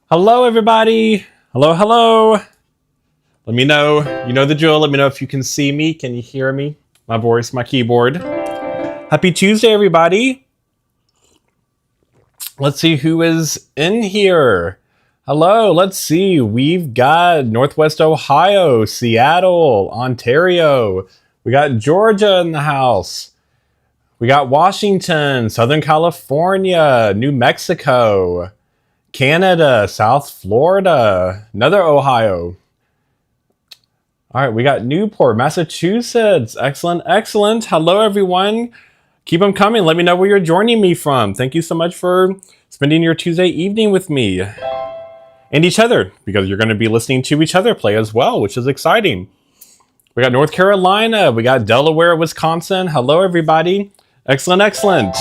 Hello, everybody. Hello, hello. Let me know. You know the drill. Let me know if you can see me. Can you hear me? My voice, my keyboard. Happy Tuesday, everybody. Let's see who is in here. Hello, let's see. We've got Northwest Ohio, Seattle, Ontario. We got Georgia in the house. We got Washington, Southern California, New Mexico, Canada, South Florida, another Ohio. All right, we got Newport, Massachusetts. Excellent, excellent. Hello, everyone. Keep them coming. Let me know where you're joining me from. Thank you so much for spending your Tuesday evening with me and each other, because you're going to be listening to each other play as well, which is exciting. We got North Carolina. We got Delaware, Wisconsin. Hello, everybody. Excellent, excellent.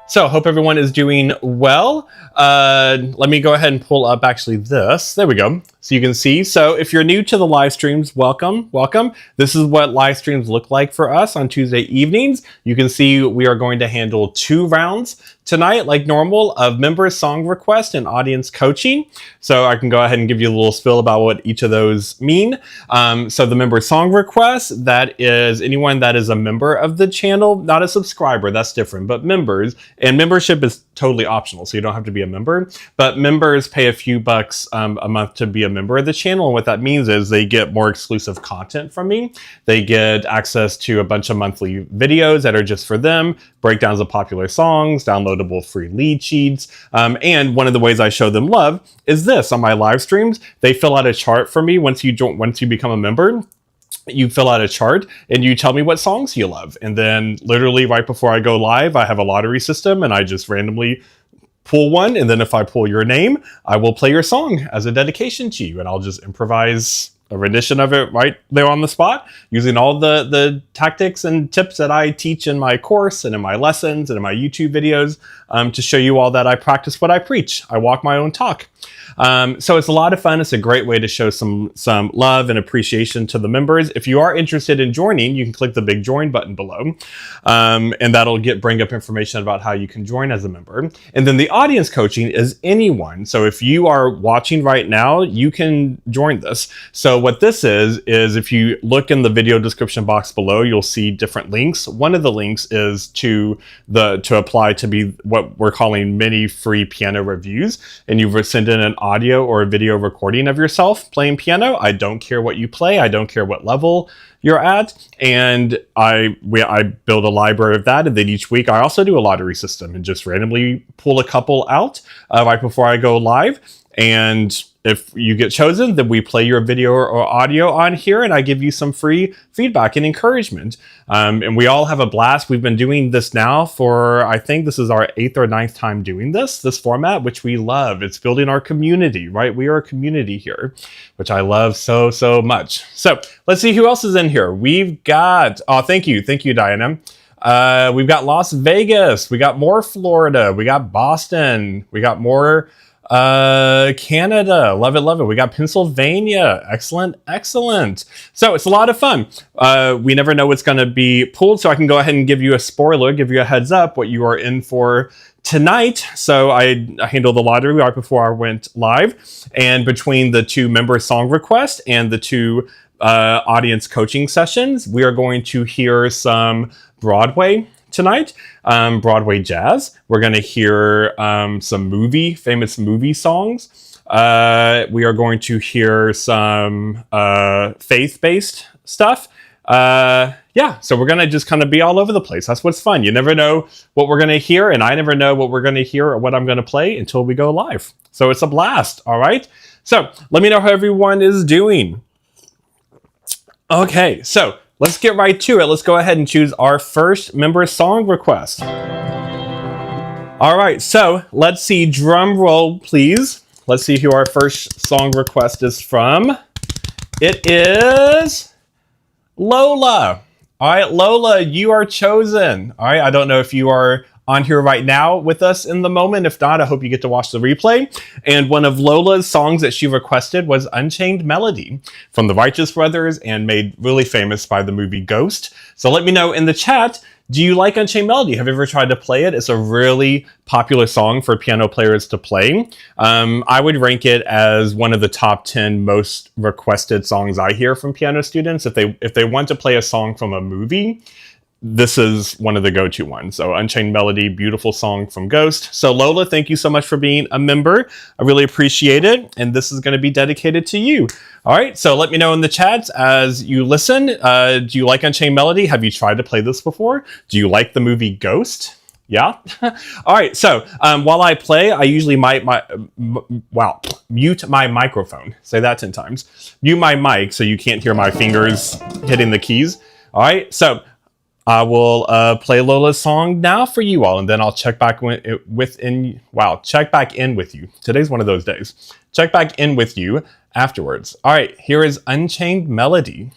So, hope everyone is doing well. Let me go ahead and pull up actually this. There we go. So you can see. So if you're new to the live streams, welcome, welcome. This is what live streams look like for us on Tuesday evenings. You can see we are going to handle 2 rounds tonight, like normal, of member song request and audience coaching. So I can go ahead and give you a little spill about what each of those mean. So the member song request, that is anyone that is a member of the channel, not a subscriber, that's different, but members. And membership is totally optional, so you don't have to be a member. But members pay a few bucks a month to be a member of the channel. And what that means is they get more exclusive content from me. They get access to a bunch of monthly videos that are just for them, breakdowns of popular songs, downloadable free lead sheets. And one of the ways I show them love is this on my live streams. They fill out a chart for me once you become a member. You fill out a chart and you tell me what songs you love. And then literally right before I go live, I have a lottery system and I just randomly pull one. And then if I pull your name, I will play your song as a dedication to you. And I'll just improvise a rendition of it right there on the spot, using all the tactics and tips that I teach in my course and in my lessons and in my YouTube videos to show you all that I practice what I preach. I walk my own talk. So it's a lot of fun. It's a great way to show some love and appreciation to the members. If you are interested in joining, you can click the big join button below, and that'll bring up information about how you can join as a member. And then the audience coaching is anyone. So if you are watching right now, you can join this. So what this is if you look in the video description box below, you'll see different links. One of the links is to apply to be what we're calling mini free piano reviews, and you send in an audio or a video recording of yourself playing piano. I don't care what you play. I don't care what level you're at. And I build a library of that. And then each week I also do a lottery system and just randomly pull a couple out right before I go live. And if you get chosen, then we play your video or audio on here and I give you some free feedback and encouragement. And we all have a blast. We've been doing this now for, I think this is our 8th or 9th time doing this format, which we love. It's building our community, right? We are a community here, which I love so, so much. So let's see who else is in here. We've got, thank you, Diana. We've got Las Vegas. We got more Florida. We got Boston. We got more Canada. Love it. We got Pennsylvania. Excellent. So it's a lot of fun. We never know what's going to be pulled, so I can go ahead and give you a spoiler, give you a heads up what you are in for tonight. So I handled the lottery right before I went live, and between the 2 member song requests and the 2 audience coaching sessions, we are going to hear some Broadway tonight, Broadway jazz. We're going to hear some famous movie songs. We are going to hear some faith-based stuff. So we're going to just kind of be all over the place. That's what's fun. You never know what we're going to hear, and I never know what we're going to hear or what I'm going to play until we go live. So it's a blast, all right? So let me know how everyone is doing. Okay, so let's get right to it. Let's go ahead and choose our first member song request. All right, so let's see. Drum roll, please. Let's see who our first song request is from. It is Lola. All right, Lola, you are chosen. All right, I don't know if you are on here right now with us in the moment. If not, I hope you get to watch the replay. And one of Lola's songs that she requested was Unchained Melody from the Righteous Brothers and made really famous by the movie Ghost. So let me know in the chat, Do you like Unchained Melody? Have you ever tried to play it? It's a really popular song for piano players to play. I would rank it as one of the top 10 most requested songs I hear from piano students. If they want to play a song from a movie, this is one of the go-to ones. So Unchained Melody, beautiful song from Ghost. So Lola, thank you so much for being a member. I really appreciate it. And this is going to be dedicated to you. All right, so let me know in the chats as you listen. Do you like Unchained Melody? Have you tried to play this before? Do you like the movie Ghost? Yeah. All right. So while I play, I usually mute my microphone. Say that 10 times. Mute my mic so you can't hear my fingers hitting the keys. All right. So I will play Lola's song now for you all, and then I'll check back check back in with you. Today's one of those days. Check back in with you afterwards. All right, here is Unchained Melody.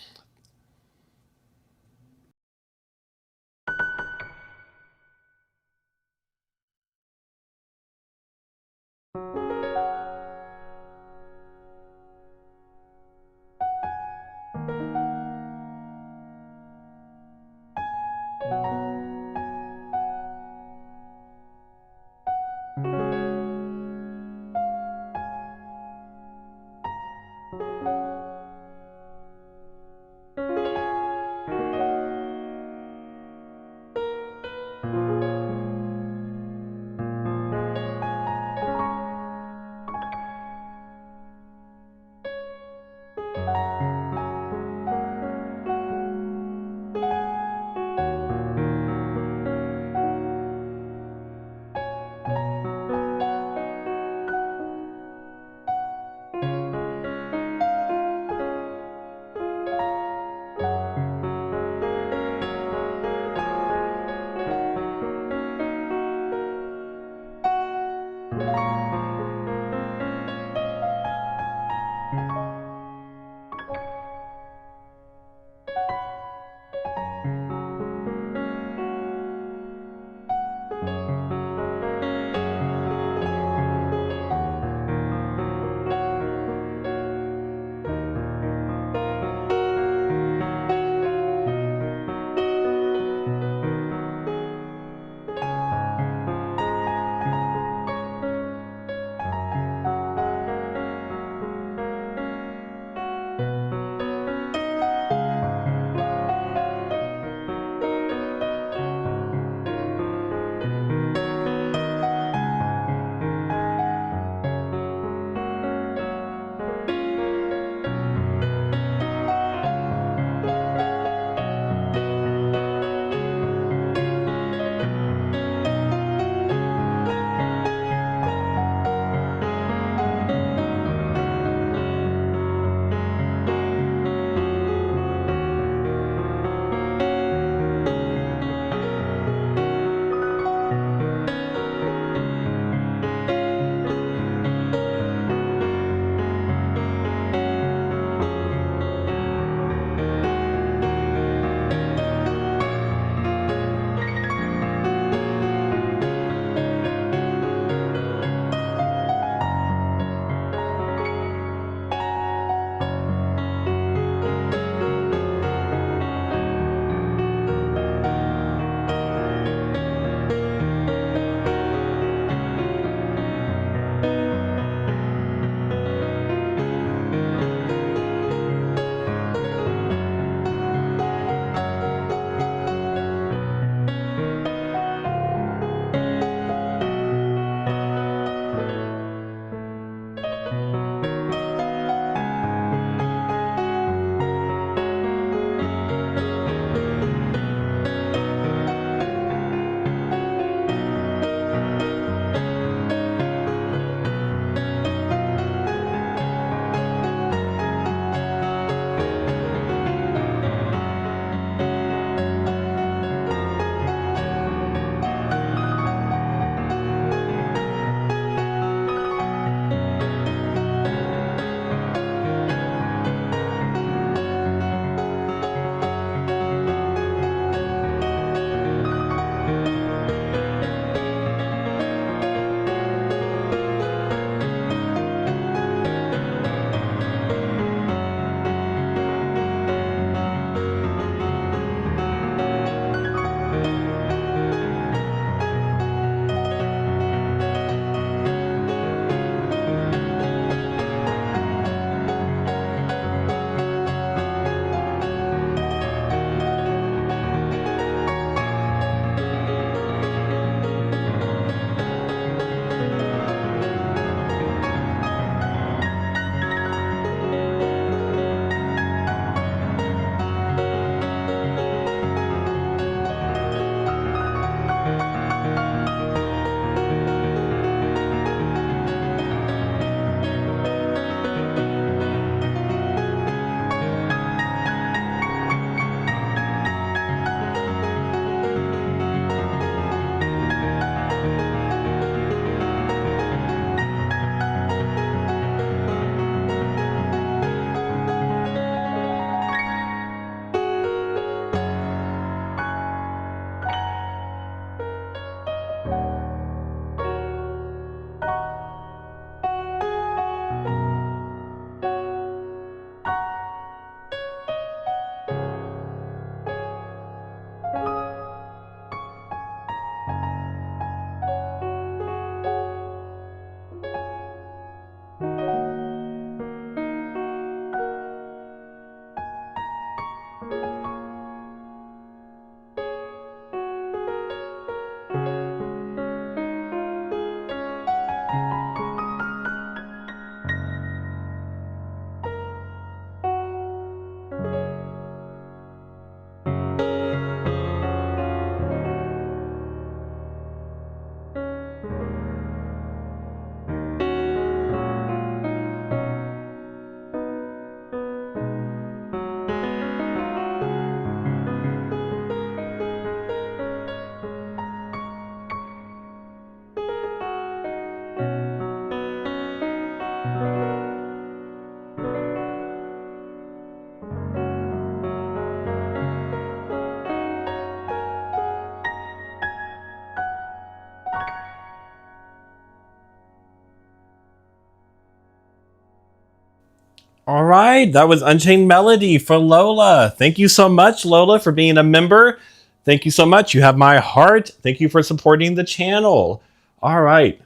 All right, that was Unchained Melody for Lola. Thank you so much, Lola, for being a member. Thank you so much. You have my heart. Thank you for supporting the channel. All right,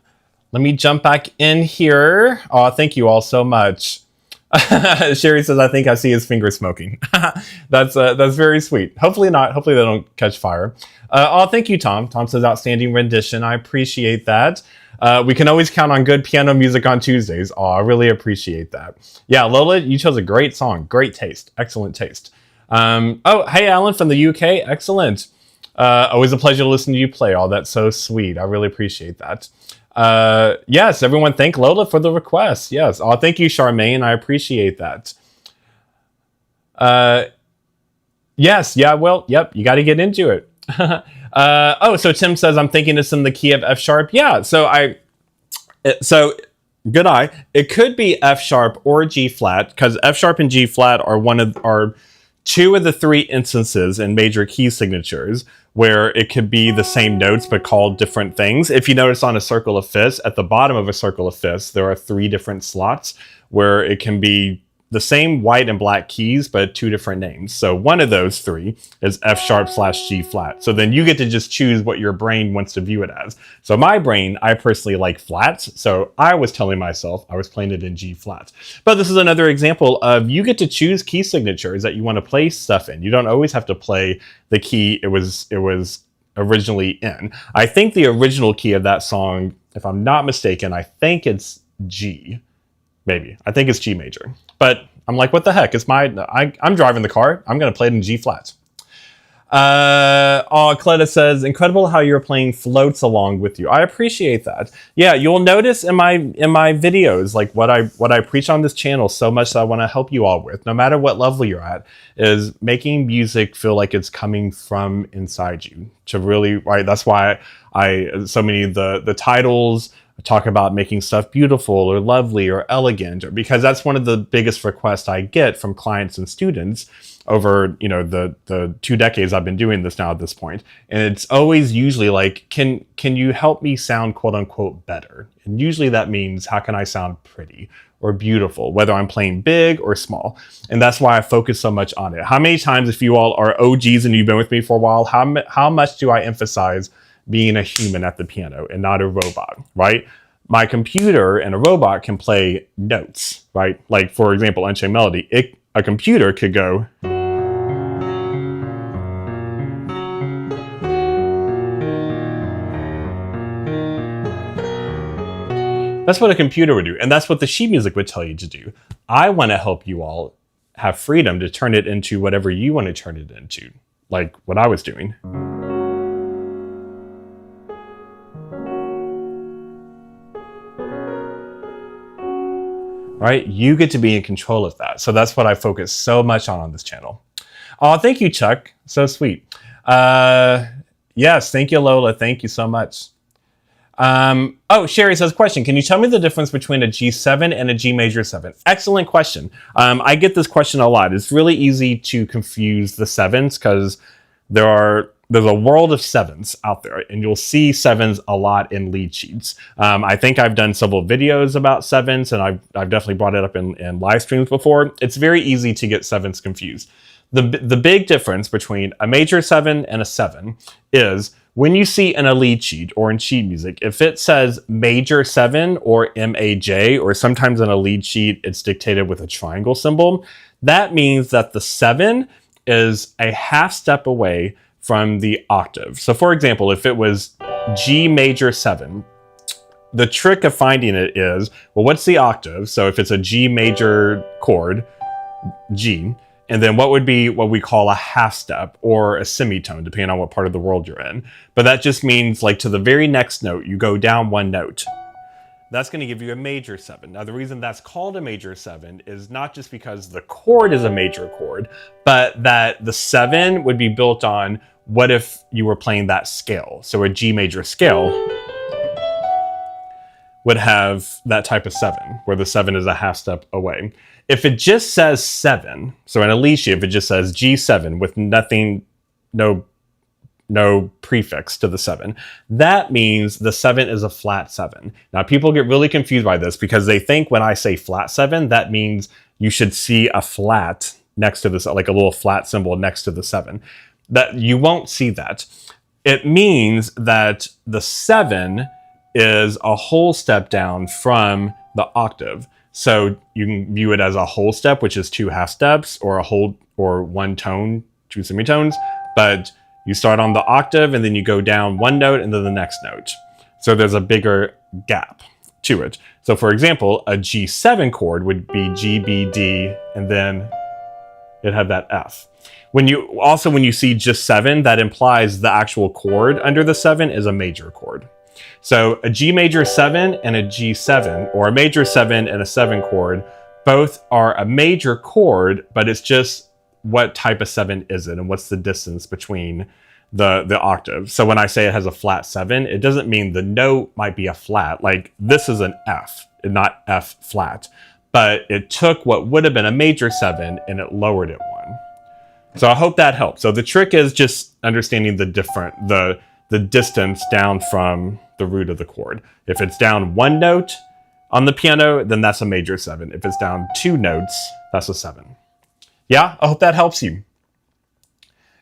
let me jump back in here. Oh, thank you all so much. Sherry says, I think I see his finger smoking. That's very sweet. Hopefully not. Hopefully they don't catch fire. Oh, thank you, Tom. Tom says, outstanding rendition. I appreciate that. We can always count on good piano music on Tuesdays. Oh, I really appreciate that. Yeah, Lola, you chose a great song. Great taste. Excellent taste. Oh, hey, Alan from the UK. Excellent. Always a pleasure to listen to you play. Oh, that's so sweet. I really appreciate that. Yes, everyone thank Lola for the request. Yes. Oh, thank you, Charmaine. I appreciate that. Yes. Yeah, well, yep. You got to get into it. Oh, so Tim says, I'm thinking it's in the key of F sharp. Yeah. So good eye. It could be F sharp or G flat, because F sharp and G flat are two of the three instances in major key signatures where it could be the same notes but called different things. If you notice on a circle of fifths, at the bottom of a circle of fifths, there are three different slots where it can be the same white and black keys, but two different names. So one of those three is F sharp / G flat. So then you get to just choose what your brain wants to view it as. So my brain, I personally like flats. So I was telling myself I was playing it in G flat. But this is another example of you get to choose key signatures that you want to play stuff in. You don't always have to play the key it was originally in. I think the original key of that song, if I'm not mistaken, I think it's G. Maybe. I think it's G major. But I'm like, what the heck? I'm driving the car. I'm going to play it in G flat. Cleta says, incredible how you're playing floats along with you. I appreciate that. Yeah, you'll notice in my videos, like what I preach on this channel so much that I want to help you all with, no matter what level you're at, is making music feel like it's coming from inside you. To really, right? That's why so many of the titles talk about making stuff beautiful or lovely or elegant, because that's one of the biggest requests I get from clients and students over, the 2 decades I've been doing this now at this point. And it's always usually like, can you help me sound quote unquote better? And usually that means, how can I sound pretty or beautiful, whether I'm playing big or small? And that's why I focus so much on it. How many times, if you all are OGs and you've been with me for a while, how much do I emphasize being a human at the piano and not a robot, right? My computer and a robot can play notes, right? Like, for example, Unchained Melody, a computer could go. That's what a computer would do. And that's what the sheet music would tell you to do. I want to help you all have freedom to turn it into whatever you want to turn it into, like what I was doing. Right? You get to be in control of that. So that's what I focus so much on this channel. Oh, thank you, Chuck. So sweet. Yes, thank you, Lola. Thank you so much. Oh, Sherry says, question, can you tell me the difference between a G7 and a G major 7? Excellent question. I get this question a lot. It's really easy to confuse the sevens because there's a world of sevens out there, and you'll see sevens a lot in lead sheets. I think I've done several videos about sevens, and I've definitely brought it up in live streams before. It's very easy to get sevens confused. The big difference between a major 7 and a 7 is when you see in a lead sheet or in sheet music, if it says major 7 or MAJ, or sometimes in a lead sheet it's dictated with a triangle symbol, that means that the 7 is a half step away from the octave. So for example, if it was G major 7, the trick of finding it is, well, what's the octave? So if it's a G major chord, G, and then what would be what we call a half step or a semitone, depending on what part of the world you're in. But that just means, like, to the very next note, you go down one note. That's going to give you a major 7. Now, the reason that's called a major 7 is not just because the chord is a major chord, but that the 7 would be built on what if you were playing that scale. So a G major scale would have that type of 7, where the 7 is a half step away. If it just says 7, so in a lead sheet, if it just says G7 with nothing, no prefix to the 7, that means the 7 is a flat 7. Now, people get really confused by this because they think when I say flat 7, that means you should see a flat next to this, like a little flat symbol next to the 7. That you won't see that. It means that the 7 is a whole step down from the octave. So you can view it as a whole step, which is 2 half steps, or a whole, or 1 tone, 2 semitones. But you start on the octave and then you go down 1 note and then the next note. So there's a bigger gap to it. So for example, a G7 chord would be G, B, D, and then it had that F. When you see just 7, that implies the actual chord under the 7 is a major chord. So a G major 7 and a G7, or a major 7 and a 7 chord, both are a major chord, but it's just what type of 7 is it and what's the distance between the octave. So when I say it has a flat 7, it doesn't mean the note might be a flat. Like this is an F, not F flat. But it took what would have been a major 7 and it lowered it 1. So I hope that helps. So the trick is just understanding the distance down from the root of the chord. If it's down 1 note on the piano, then that's a major 7. If it's down 2 notes, that's a 7. Yeah, I hope that helps you.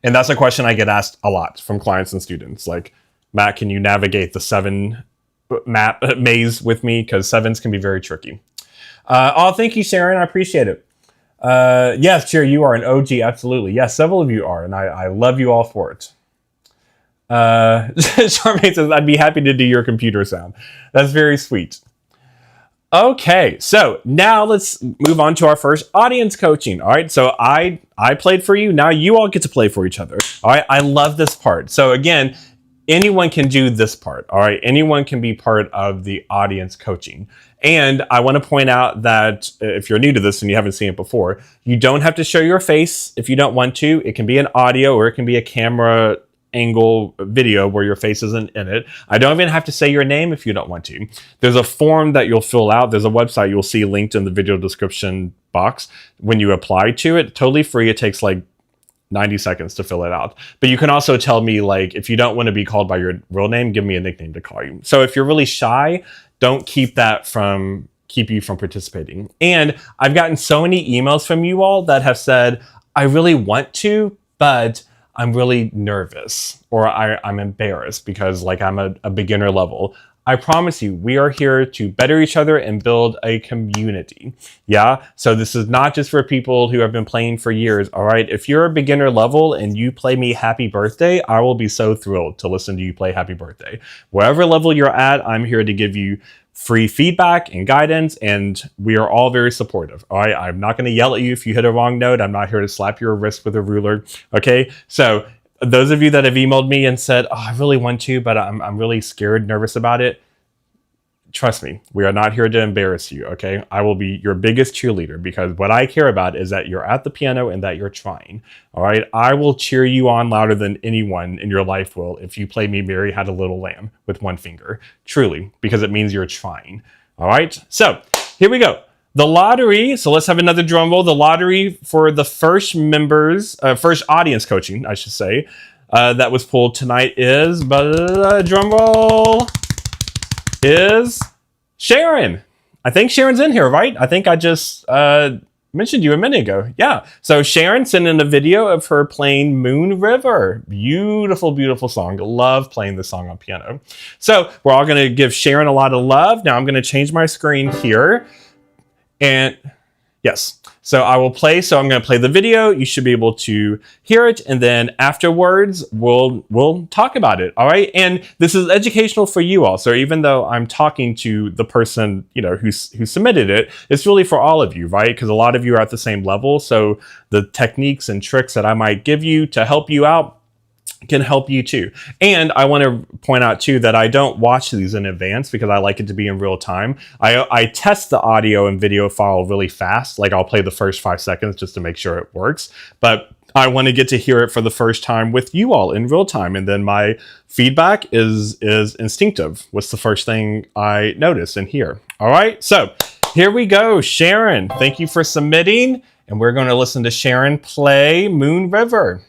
And that's a question I get asked a lot from clients and students. Like, Matt, can you navigate the 7 maze with me? Because 7s can be very tricky. Oh, thank you, Sharon. I appreciate it. Yes, Cheer, you are an OG. Absolutely. Yes, several of you are. And I love you all for it. Charmaine says, I'd be happy to do your computer sound. That's very sweet. Okay, so now let's move on to our first audience coaching. All right, so I played for you. Now you all get to play for each other. All right, I love this part. So again, anyone can do this part. All right, anyone can be part of the audience coaching. And I want to point out that if you're new to this and you haven't seen it before, you don't have to show your face if you don't want to. It can be an audio or it can be a camera angle video where your face isn't in it. I don't even have to say your name if you don't want to. There's a form that you'll fill out. There's a website you'll see linked in the video description box when you apply to it. Totally free. It takes like 90 seconds to fill it out. But you can also tell me, like, if you don't want to be called by your real name, give me a nickname to call you. So if you're really shy, don't keep you from participating. And I've gotten so many emails from you all that have said, I really want to, but I'm really nervous, or I'm embarrassed because like I'm a beginner level. I promise you, we are here to better each other and build a community. Yeah. So this is not just for people who have been playing for years. All right. If you're a beginner level and you play me Happy Birthday, I will be so thrilled to listen to you play Happy Birthday. Wherever level you're at, I'm here to give you free feedback and guidance, and we are all very supportive. All right. I'm not going to yell at you if you hit a wrong note. I'm not here to slap your wrist with a ruler. Okay. So those of you that have emailed me and said, oh, I really want to, but I'm really scared, nervous about it. Trust me, we are not here to embarrass you, okay? I will be your biggest cheerleader because what I care about is that you're at the piano and that you're trying, all right? I will cheer you on louder than anyone in your life will if you play me Mary Had a Little Lamb with one finger, truly, because it means you're trying, all right? So here we go. The lottery, so let's have another drum roll. The lottery for the first audience coaching, I should say, that was pulled tonight is, drum roll, is Sharon. I think Sharon's in here, right? I think I just mentioned you a minute ago. Yeah. So Sharon sent in a video of her playing Moon River. Beautiful, beautiful song. Love playing this song on piano. So we're all going to give Sharon a lot of love. Now I'm going to change my screen here. And yes, so I will play. So I'm going to play the video. You should be able to hear it. And then afterwards, we'll talk about it. All right. And this is educational for you all. So even though I'm talking to the person, you know, who submitted it, it's really for all of you, right? Because a lot of you are at the same level. So the techniques and tricks that I might give you to help you out can help you too. And I want to point out too that I don't watch these in advance because I like it to be in real time. I test the audio and video file really fast. Like I'll play the first 5 seconds just to make sure it works. But I want to get to hear it for the first time with you all in real time. And then my feedback is instinctive. What's the first thing I notice and hear? All right. So here we go. Sharon, thank you for submitting. And we're going to listen to Sharon play Moon River.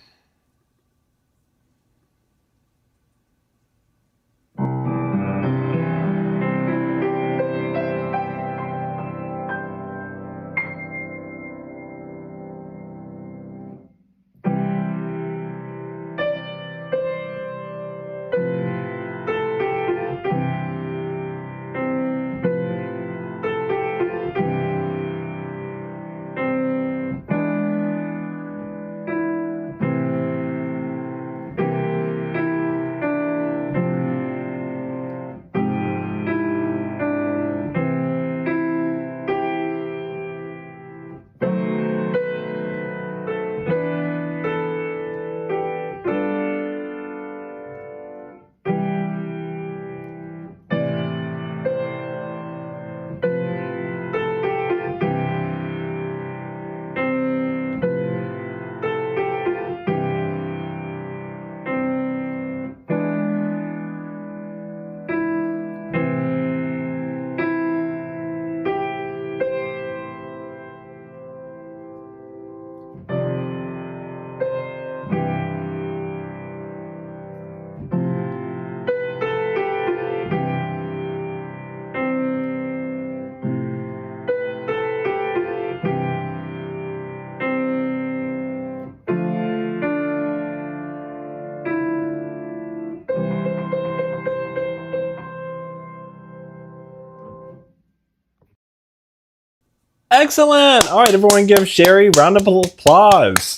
Excellent. All right, everyone give Sherry a round of applause.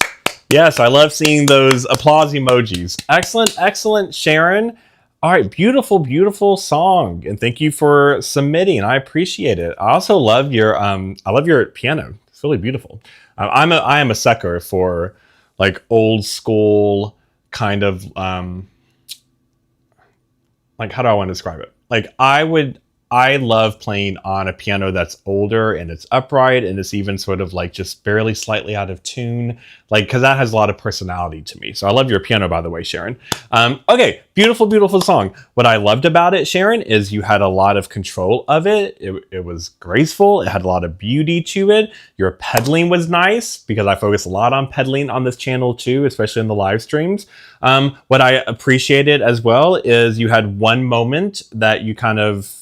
Yes, I love seeing those applause emojis. Excellent, excellent, Sharon. All right, beautiful, beautiful song, and thank you for submitting. I appreciate it. I also love your piano. It's really beautiful. I am a sucker for like old school kind of like, how do I want to describe it? Like I love playing on a piano that's older and it's upright and it's even sort of like just barely slightly out of tune, like, because that has a lot of personality to me. So I love your piano, by the way, Sharon. Okay, beautiful, beautiful song. What I loved about it, Sharon, is you had a lot of control of it. It was graceful. It had a lot of beauty to it. Your pedaling was nice because I focus a lot on pedaling on this channel too, especially in the live streams. What I appreciated as well is you had one moment that you kind of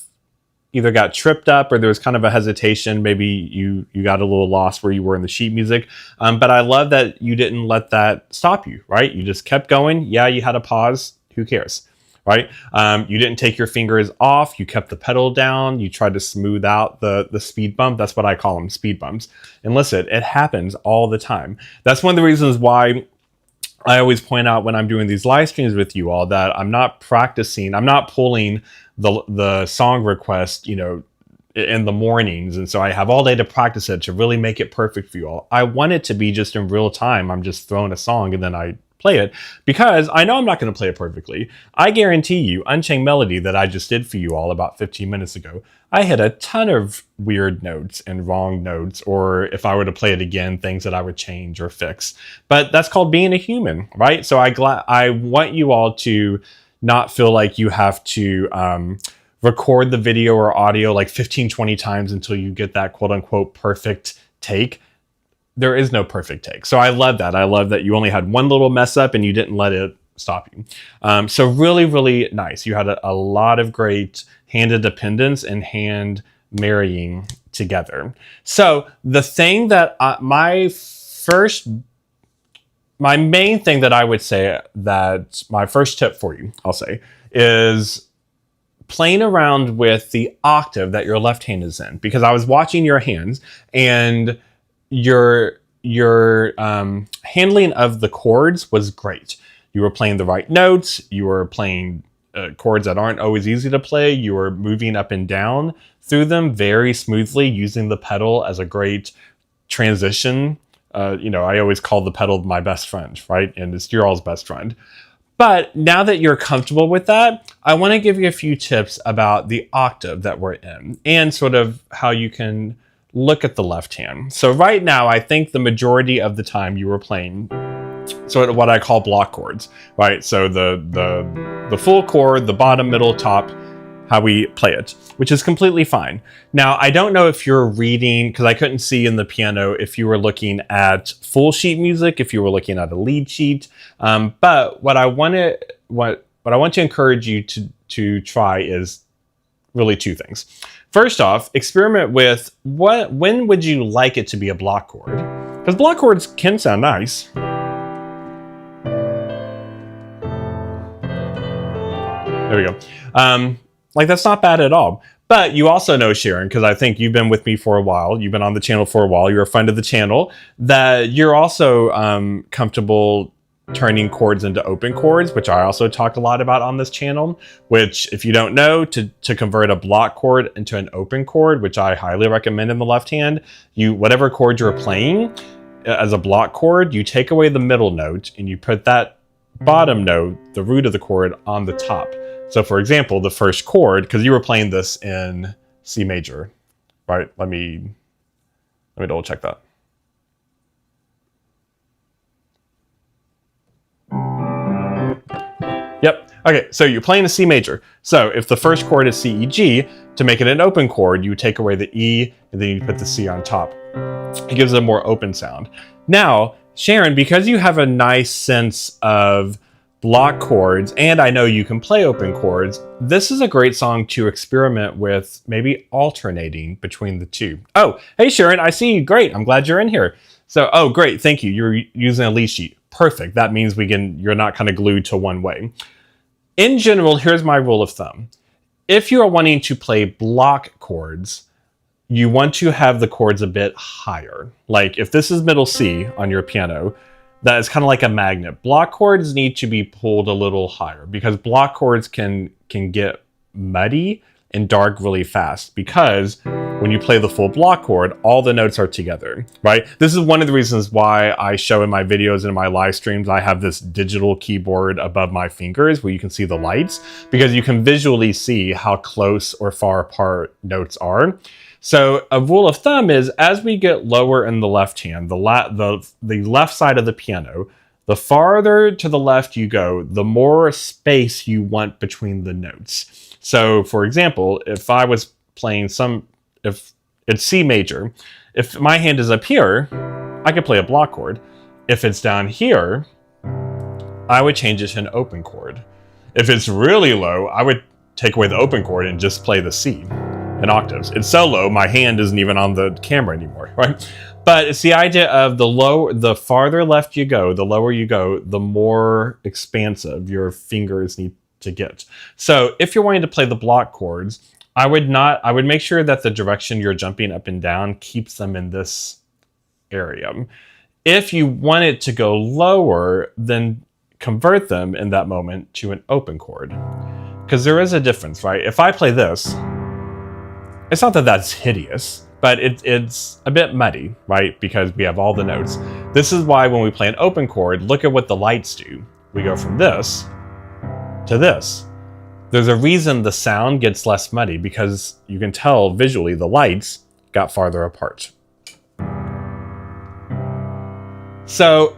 either got tripped up or there was kind of a hesitation. Maybe you got a little lost where you were in the sheet music. But I love that you didn't let that stop you, right? You just kept going. Yeah, you had a pause. Who cares, right? You didn't take your fingers off. You kept the pedal down. You tried to smooth out the speed bump. That's what I call them, speed bumps. And listen, it happens all the time. That's one of the reasons why I always point out when I'm doing these live streams with you all that I'm not practicing. I'm not pulling the song request, in the mornings. And so I have all day to practice it to really make it perfect for you all. I want it to be just in real time. I'm just throwing a song and then I play it because I know I'm not going to play it perfectly. I guarantee you, Unchained Melody that I just did for you all about 15 minutes ago, I hit a ton of weird notes and wrong notes, or if I were to play it again, things that I would change or fix. But that's called being a human, right? So I want you all to not feel like you have to record the video or audio like 15, 20 times until you get that quote unquote perfect take. There is no perfect take. So I love that. I love that you only had one little mess up and you didn't let it stop you. So really, really nice. You had a lot of great hand independence and hand marrying together. So the thing that my main thing that I would say, that my first tip for you, I'll say, is playing around with the octave that your left hand is in. Because I was watching your hands and your handling of the chords was great. You were playing the right notes. You were playing chords that aren't always easy to play. You were moving up and down through them very smoothly, using the pedal as a great transition. I always call the pedal my best friend, right? And it's your all's best friend. But now that you're comfortable with that, I want to give you a few tips about the octave that we're in and sort of how you can look at the left hand. So right now, I think the majority of the time you were playing what I call block chords, right? So the full chord, the bottom, middle, top, how we play it, which is completely fine. Now, I don't know if you're reading, because I couldn't see in the piano if you were looking at full sheet music, if you were looking at a lead sheet. But what I want to encourage you to try is really two things. First off, experiment with when would you like it to be a block chord? Because block chords can sound nice. There we go. Like, that's not bad at all. But you also know, Sharon, because I think you've been with me for a while, you've been on the channel for a while, you're a friend of the channel, that you're also comfortable turning chords into open chords, which I also talked a lot about on this channel, which, if you don't know, to convert a block chord into an open chord, which I highly recommend in the left hand, whatever chord you're playing as a block chord, you take away the middle note and you put that bottom note, the root of the chord, on the top. So for example, the first chord, because you were playing this in C major, right? Let me double check that. Yep. Okay, so you're playing a C major. So if the first chord is C, E, G, to make it an open chord, you take away the E and then you put the C on top. It gives it a more open sound. Now, Sharon, because you have a nice sense of block chords, and I know you can play open chords, this is a great song to experiment with, maybe alternating between the two. Oh, hey Sharon, I see you. Great, I'm glad you're in here. So, oh great, thank you. You're using a lead sheet. Perfect. That means you're not kind of glued to one way. In general, here's my rule of thumb. If you are wanting to play block chords, you want to have the chords a bit higher. Like if this is middle C on your piano, that is kind of like a magnet. Block chords need to be pulled a little higher because block chords can get muddy and dark really fast, because when you play the full block chord, all the notes are together, right? This is one of the reasons why I show in my videos and in my live streams, I have this digital keyboard above my fingers where you can see the lights, because you can visually see how close or far apart notes are. So a rule of thumb is, as we get lower in the left hand, the left side of the piano, the farther to the left you go, the more space you want between the notes. So for example, if I was playing if it's C major, if my hand is up here, I could play a block chord. If it's down here, I would change it to an open chord. If it's really low, I would take away the open chord and just play the C in octaves. It's so low, my hand isn't even on the camera anymore, right? But it's the idea of the farther left you go, the lower you go, the more expansive your fingers need to get. So if you're wanting to play the block chords, I would make sure that the direction you're jumping up and down keeps them in this area. If you want it to go lower, then convert them in that moment to an open chord. Because there is a difference, right? If I play this, it's not that that's hideous, but it's a bit muddy, right? Because we have all the notes. This is why when we play an open chord, look at what the lights do. We go from this to this. There's a reason the sound gets less muddy, because you can tell visually the lights got farther apart. So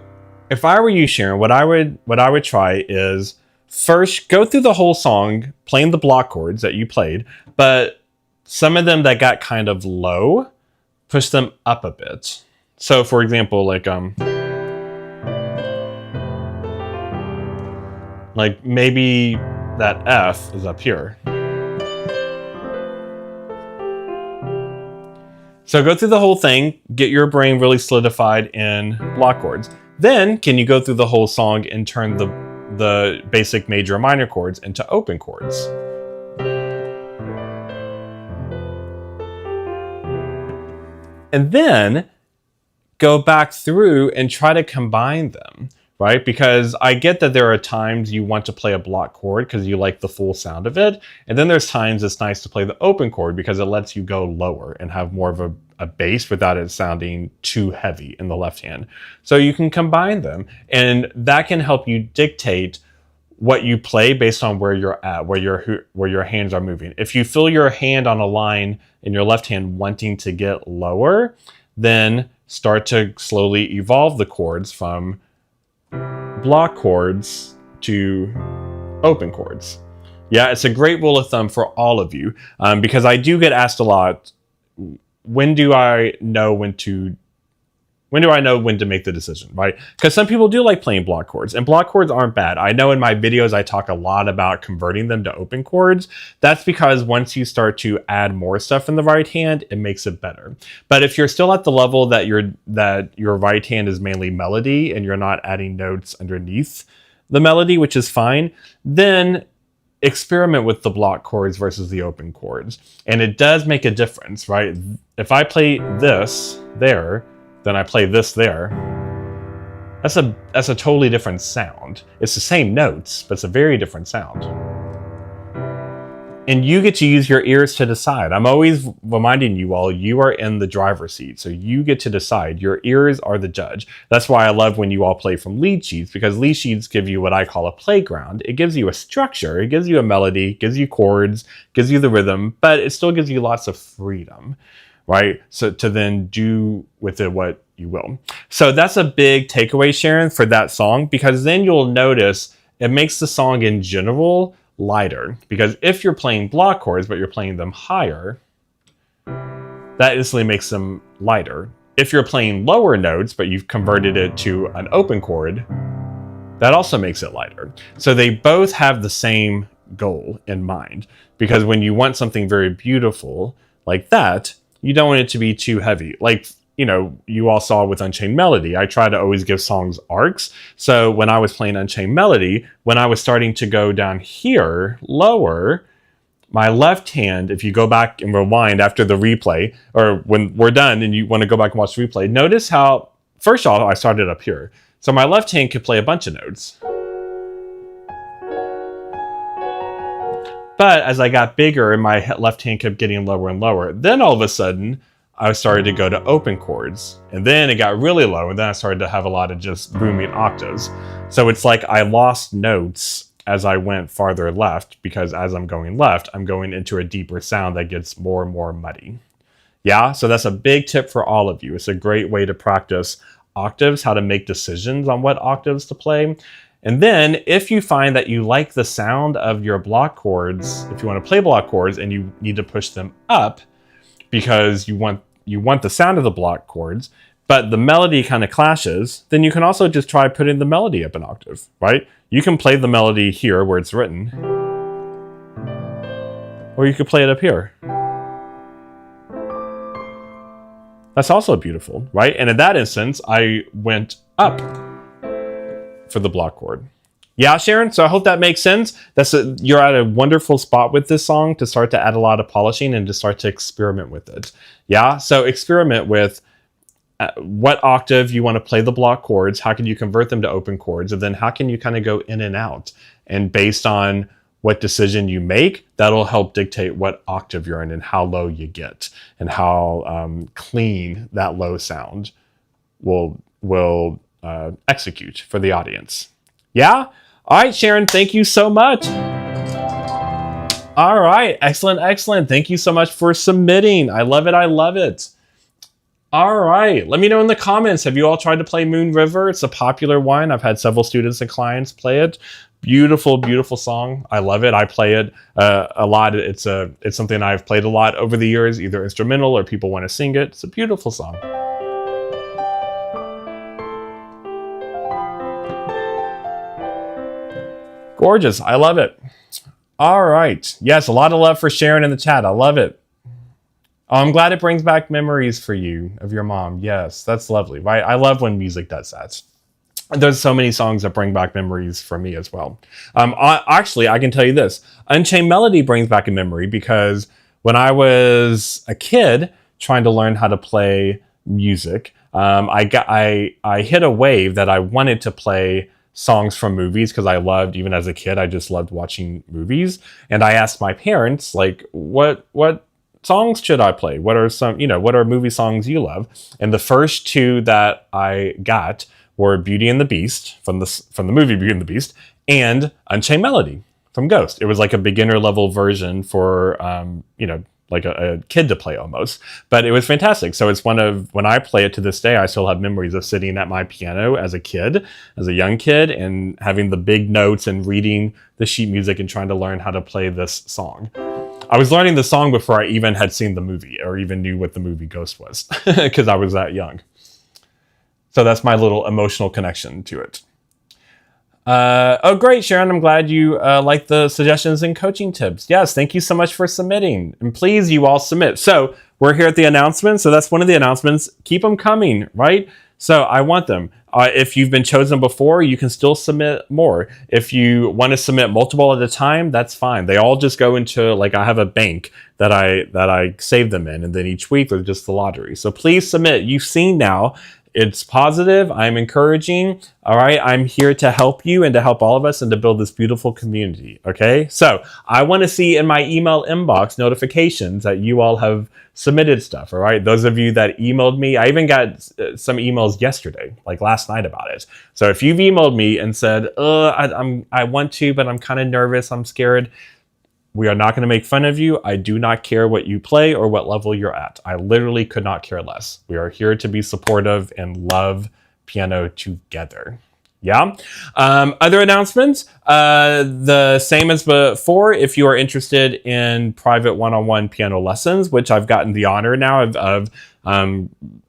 if I were you, Sharon, what I would try is first go through the whole song playing the block chords that you played, but some of them that got kind of low, push them up a bit. So for example, like maybe that F is up here. So go through the whole thing, get your brain really solidified in block chords. Then can you go through the whole song and turn the basic major and minor chords into open chords? And then go back through and try to combine them, right? Because I get that there are times you want to play a block chord because you like the full sound of it. And then there's times it's nice to play the open chord because it lets you go lower and have more of a bass without it sounding too heavy in the left hand. So you can combine them, and that can help you dictate what you play based on where you're at, where your hands are moving. If you feel your hand on a line in your left hand wanting to get lower, then start to slowly evolve the chords from block chords to open chords. Yeah, it's a great rule of thumb for all of you, because I do get asked a lot, when do I know when to make the decision, right? Because some people do like playing block chords, and block chords aren't bad. I know in my videos I talk a lot about converting them to open chords. That's because once you start to add more stuff in the right hand, it makes it better. But if you're still at the level that your right hand is mainly melody and you're not adding notes underneath the melody, which is fine, then experiment with the block chords versus the open chords. And it does make a difference, right? If I play this there, then I play this there, that's a totally different sound. It's the same notes, but it's a very different sound. And you get to use your ears to decide. I'm always reminding you all, you are in the driver's seat, so you get to decide. Your ears are the judge. That's why I love when you all play from lead sheets, because lead sheets give you what I call a playground. It gives you a structure, it gives you a melody, gives you chords, gives you the rhythm, but it still gives you lots of freedom, right? So to then do with it what you will. So that's a big takeaway, Sharon, for that song, because then you'll notice it makes the song in general lighter. Because if you're playing block chords, but you're playing them higher, that instantly makes them lighter. If you're playing lower notes, but you've converted it to an open chord, that also makes it lighter. So they both have the same goal in mind. Because when you want something very beautiful like that, you don't want it to be too heavy. Like, you know, you all saw with Unchained Melody, I try to always give songs arcs. So when I was playing Unchained Melody, when I was starting to go down here lower, my left hand, if you go back and rewind after the replay, or when we're done and you want to go back and watch the replay, notice how, first off, I started up here. So my left hand could play a bunch of notes. But as I got bigger and my left hand kept getting lower and lower, then all of a sudden, I started to go to open chords. And then it got really low, and then I started to have a lot of just booming octaves. So it's like I lost notes as I went farther left, because as I'm going left, I'm going into a deeper sound that gets more and more muddy. Yeah, so that's a big tip for all of you. It's a great way to practice octaves, how to make decisions on what octaves to play. And then if you find that you like the sound of your block chords, if you want to play block chords and you need to push them up because you want the sound of the block chords, but the melody kind of clashes, then you can also just try putting the melody up an octave, right? You can play the melody here where it's written, or you could play it up here. That's also beautiful, right? And in that instance, I went up for the block chord. Yeah, Sharon, so I hope that makes sense. You're at a wonderful spot with this song to start to add a lot of polishing and to start to experiment with it. Yeah, so experiment with what octave you want to play the block chords, how can you convert them to open chords, and then how can you kind of go in and out. And based on what decision you make, that'll help dictate what octave you're in and how low you get and how clean that low sound will execute for the audience. Yeah? All right, Sharon, thank you so much. All right, excellent, excellent. Thank you so much for submitting. I love it, I love it. All right, let me know in the comments, have you all tried to play Moon River? It's a popular one. I've had several students and clients play it. Beautiful, beautiful song. I love it. I play it a lot. It's something I've played a lot over the years, either instrumental or people want to sing it. It's a beautiful song. Gorgeous. I love it. All right. Yes, a lot of love for Sharon in the chat. I love it. Oh, I'm glad it brings back memories for you of your mom. Yes, that's lovely, right? I love when music does that. There's so many songs that bring back memories for me as well. Actually, I can tell you this. Unchained Melody brings back a memory because when I was a kid trying to learn how to play music, I hit a wave that I wanted to play songs from movies because I loved, even as a kid, I just loved watching movies. And I asked my parents, like, what songs should I play? What are some, what are movie songs you love? And the first two that I got were Beauty and the Beast from the movie Beauty and the Beast and Unchained Melody from Ghost. It was like a beginner level version for, like a kid to play almost, but it was fantastic. So it's when I play it to this day, I still have memories of sitting at my piano as a kid, as a young kid, and having the big notes and reading the sheet music and trying to learn how to play this song. I was learning the song before I even had seen the movie or even knew what the movie Ghost was because I was that young. So that's my little emotional connection to it. Oh, great, Sharon. I'm glad you like the suggestions and coaching tips. Yes, thank you so much for submitting. And please, you all submit. So we're here at the announcement. So that's one of the announcements. Keep them coming, right? So I want them. If you've been chosen before, you can still submit more. If you want to submit multiple at a time, that's fine. They all just go into, like, I have a bank that I save them in. And then each week, they're just the lottery. So please submit. You've seen now. It's positive. I'm encouraging. All right. I'm here to help you and to help all of us and to build this beautiful community. Okay. So I want to see in my email inbox notifications that you all have submitted stuff. All right. Those of you that emailed me, I even got some emails yesterday, like last night about it. So if you've emailed me and said, I want to, but I'm kind of nervous, I'm scared, we are not going to make fun of you. I do not care what you play or what level you're at. I literally could not care less. We are here to be supportive and love piano together. Yeah. Other announcements, the same as before. If you are interested in private one-on-one piano lessons, which I've gotten the honor now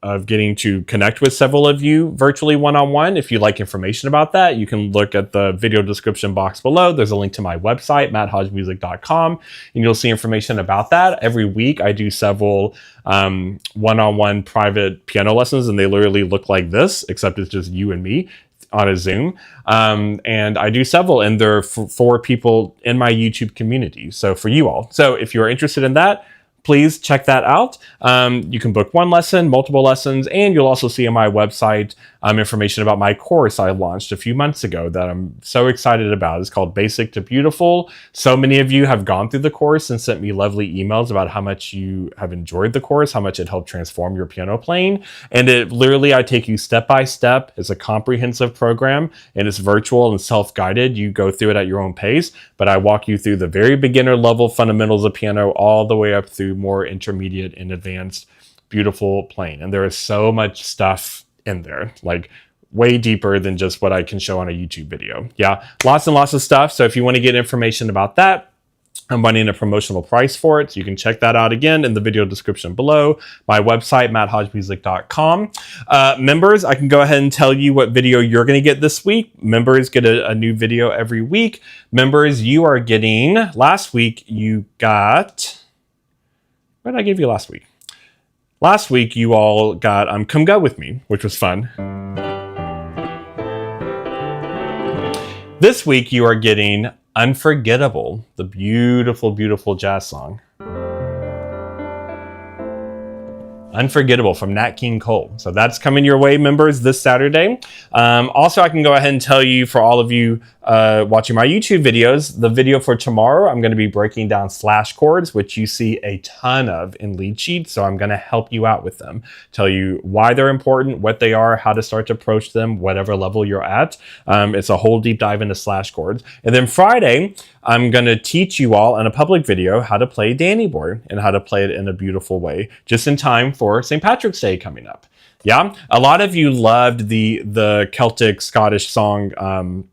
of getting to connect with several of you virtually one-on-one. If you'd like information about that, you can look at the video description box below. There's a link to my website, matthodgemusic.com, and you'll see information about that. Every week I do several one-on-one private piano lessons, and they literally look like this, except it's just you and me. on a Zoom. And I do several, and they're for people in my YouTube community. So for you all. So if you're interested in that, please check that out. You can book one lesson, multiple lessons, and you'll also see on my website information about my course I launched a few months ago that I'm so excited about. It's called Basic to Beautiful. So many of you have gone through the course and sent me lovely emails about how much you have enjoyed the course, how much it helped transform your piano playing. And it literally, I take you step by step. It's a comprehensive program, and it's virtual and self-guided. You go through it at your own pace, but I walk you through the very beginner level fundamentals of piano all the way up through more intermediate and advanced beautiful playing. And there is so much stuff in there, like way deeper than just what I can show on a YouTube video. Yeah, lots and lots of stuff. So if you want to get information about that, I'm running a promotional price for it. So you can check that out again in the video description below. My website, matthodgemusic.com. Members, I can go ahead and tell you what video you're going to get this week. Members get a new video every week. Members, you are getting, last week you got, what did I give you last week? Last week, you all got Come Go With Me, which was fun. This week, you are getting Unforgettable, the beautiful, beautiful jazz song. Unforgettable from Nat King Cole. So that's coming your way, members, this Saturday. Also, I can go ahead and tell you, for all of you watching my YouTube videos, the video for tomorrow, I'm going to be breaking down slash chords, which you see a ton of in lead sheets. So I'm going to help you out with them, tell you why they're important, what they are, how to start to approach them, whatever level you're at. It's a whole deep dive into slash chords. And then Friday, I'm going to teach you all in a public video how to play Danny board and how to play it in a beautiful way, just in time for St. Patrick's Day coming up. Yeah, a lot of you loved the Celtic Scottish song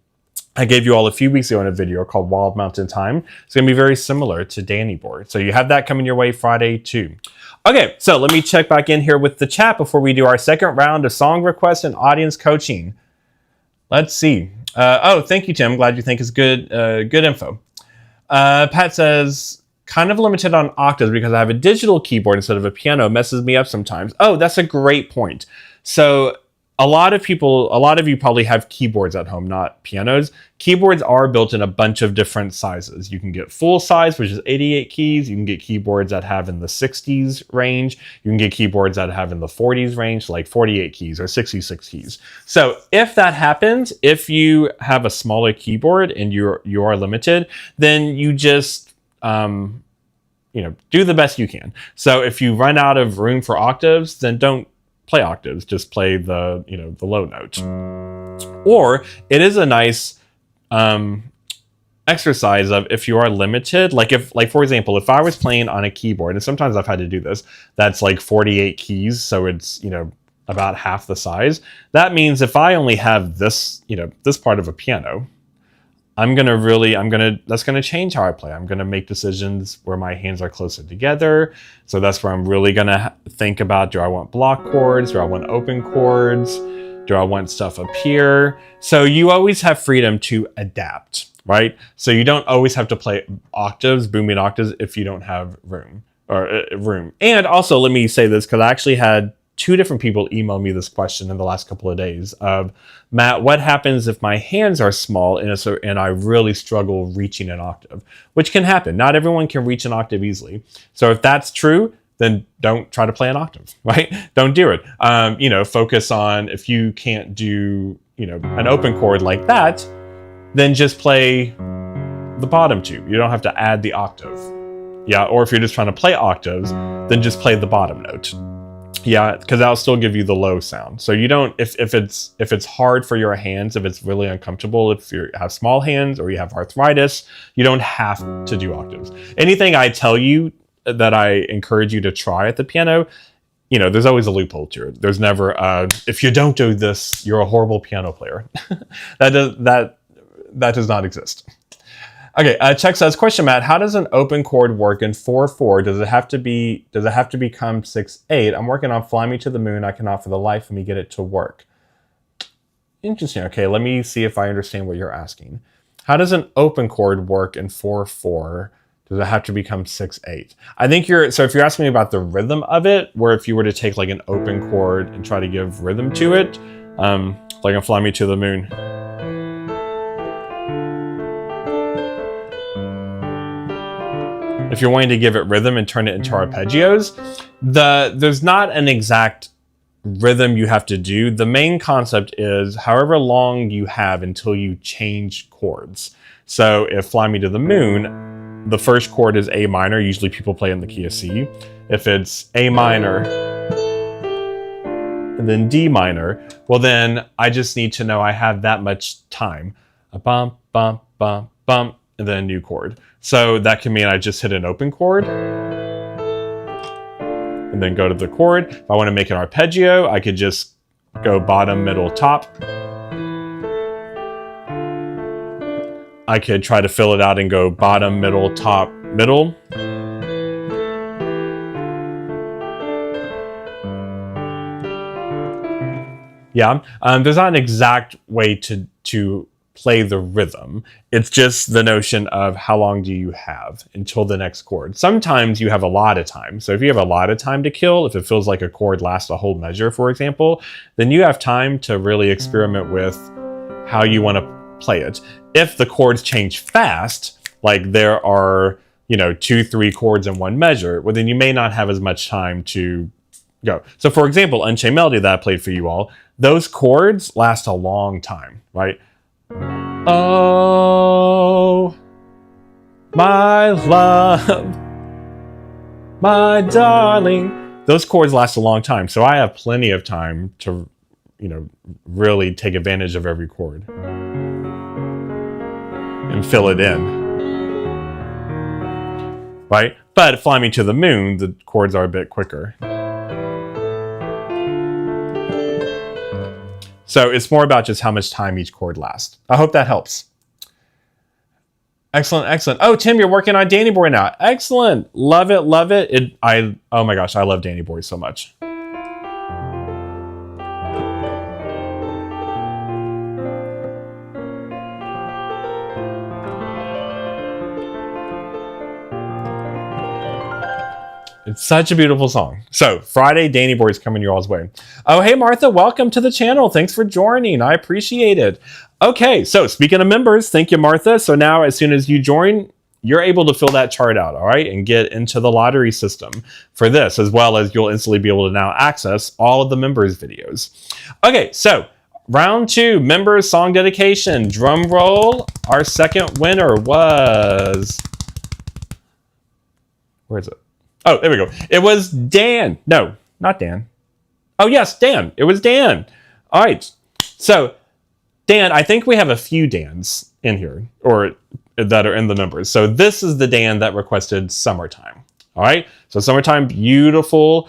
I gave you all a few weeks ago in a video called Wild Mountain Time. It's going to be very similar to Danny board. So you have that coming your way Friday too. Okay, so let me check back in here with the chat before we do our second round of song requests and audience coaching. Let's see. Oh, thank you, Tim. Glad you think it's good info. Pat says, kind of limited on octaves because I have a digital keyboard instead of a piano. It messes me up sometimes. Oh, that's a great point. So a lot of you probably have keyboards at home, not pianos. Keyboards are built in a bunch of different sizes. You can get full size, which is 88 keys. You can get keyboards that have in the 60s range. You can get keyboards that have in the 40s range, like 48 keys or 66 keys. So if that happens, if you have a smaller keyboard and you are limited, then you just do the best you can. So if you run out of room for octaves, then don't play octaves, just play the low note. Or it is a nice exercise of, if you are limited, like for example, if I was playing on a keyboard, and sometimes I've had to do this, that's like 48 keys, so it's about half the size. That means if I only have this this part of a piano, that's gonna change how I play. I'm gonna make decisions where my hands are closer together. So that's where I'm really gonna think about, do I want block chords? Do I want open chords? Do I want stuff up here? So you always have freedom to adapt, right? So you don't always have to play octaves, booming octaves, if you don't have room. And also, let me say this, because I actually had 2 different people email me this question in the last couple of days of, Matt, what happens if my hands are small and I really struggle reaching an octave? Which can happen. Not everyone can reach an octave easily. So if that's true, then don't try to play an octave, right? Don't do it. Focus on, if you can't do, an open chord like that, then just play the bottom 2. You don't have to add the octave. Yeah, or if you're just trying to play octaves, then just play the bottom note. Yeah, because that'll still give you the low sound. So you don't, if it's hard for your hands, if it's really uncomfortable, if you have small hands or you have arthritis, you don't have to do octaves. Anything I tell you that I encourage you to try at the piano, there's always a loophole to it. There's never, if you don't do this, you're a horrible piano player. That does not exist. Okay, Chuck says, question, Matt, how does an open chord work in 4/4? Does it have to become 6/8? I'm working on Fly Me to the Moon. I cannot for the life of me get it to work. Interesting. Okay, let me see if I understand what you're asking. How does an open chord work in 4/4? Does it have to become 6/8? I think so if you're asking me about the rhythm of it, where if you were to take like an open chord and try to give rhythm to it, Like a Fly Me to the Moon. If you're wanting to give it rhythm and turn it into arpeggios, there's not an exact rhythm you have to do. The main concept is however long you have until you change chords. So if Fly Me to the Moon, the first chord is A minor. Usually people play in the key of C. If it's A minor and then D minor, well then I just need to know I have that much time. A bump, bump, bump, bump, and then a new chord. So that can mean I just hit an open chord and then go to the chord. If I want to make an arpeggio, I could just go bottom, middle, top. I could try to fill it out and go bottom, middle, top, middle. Yeah, there's not an exact way to play the rhythm. It's just the notion of how long do you have until the next chord. Sometimes you have a lot of time. So if you have a lot of time to kill, if it feels like a chord lasts a whole measure, for example, then you have time to really experiment with how you want to play it. If the chords change fast, like there are, 2-3 chords in one measure, well then you may not have as much time to go. So for example, Unchained Melody that I played for you all, those chords last a long time, right? Oh, my love, my darling. Those chords last a long time, so I have plenty of time to, really take advantage of every chord and fill it in, right? But Fly Me to the Moon, the chords are a bit quicker. So it's more about just how much time each chord lasts. I hope that helps. Excellent, excellent. Oh, Tim, you're working on Danny Boy now. Excellent. Love it, love it. Oh my gosh, I love Danny Boy so much. It's such a beautiful song. So Friday, Danny Boy is coming your all's way. Oh, hey, Martha, welcome to the channel. Thanks for joining. I appreciate it. Okay, so speaking of members, thank you, Martha. So now as soon as you join, you're able to fill that chart out, all right, and get into the lottery system for this, as well as you'll instantly be able to now access all of the members' videos. Okay, so round 2, members song dedication. Drum roll. Our second winner was... Where is it? Oh, there we go. It was Dan. No, not Dan. Oh, yes, Dan. It was Dan. All right. So, Dan, I think we have a few Dans in here, or that are in the numbers. So this is the Dan that requested Summertime. All right. So Summertime, beautiful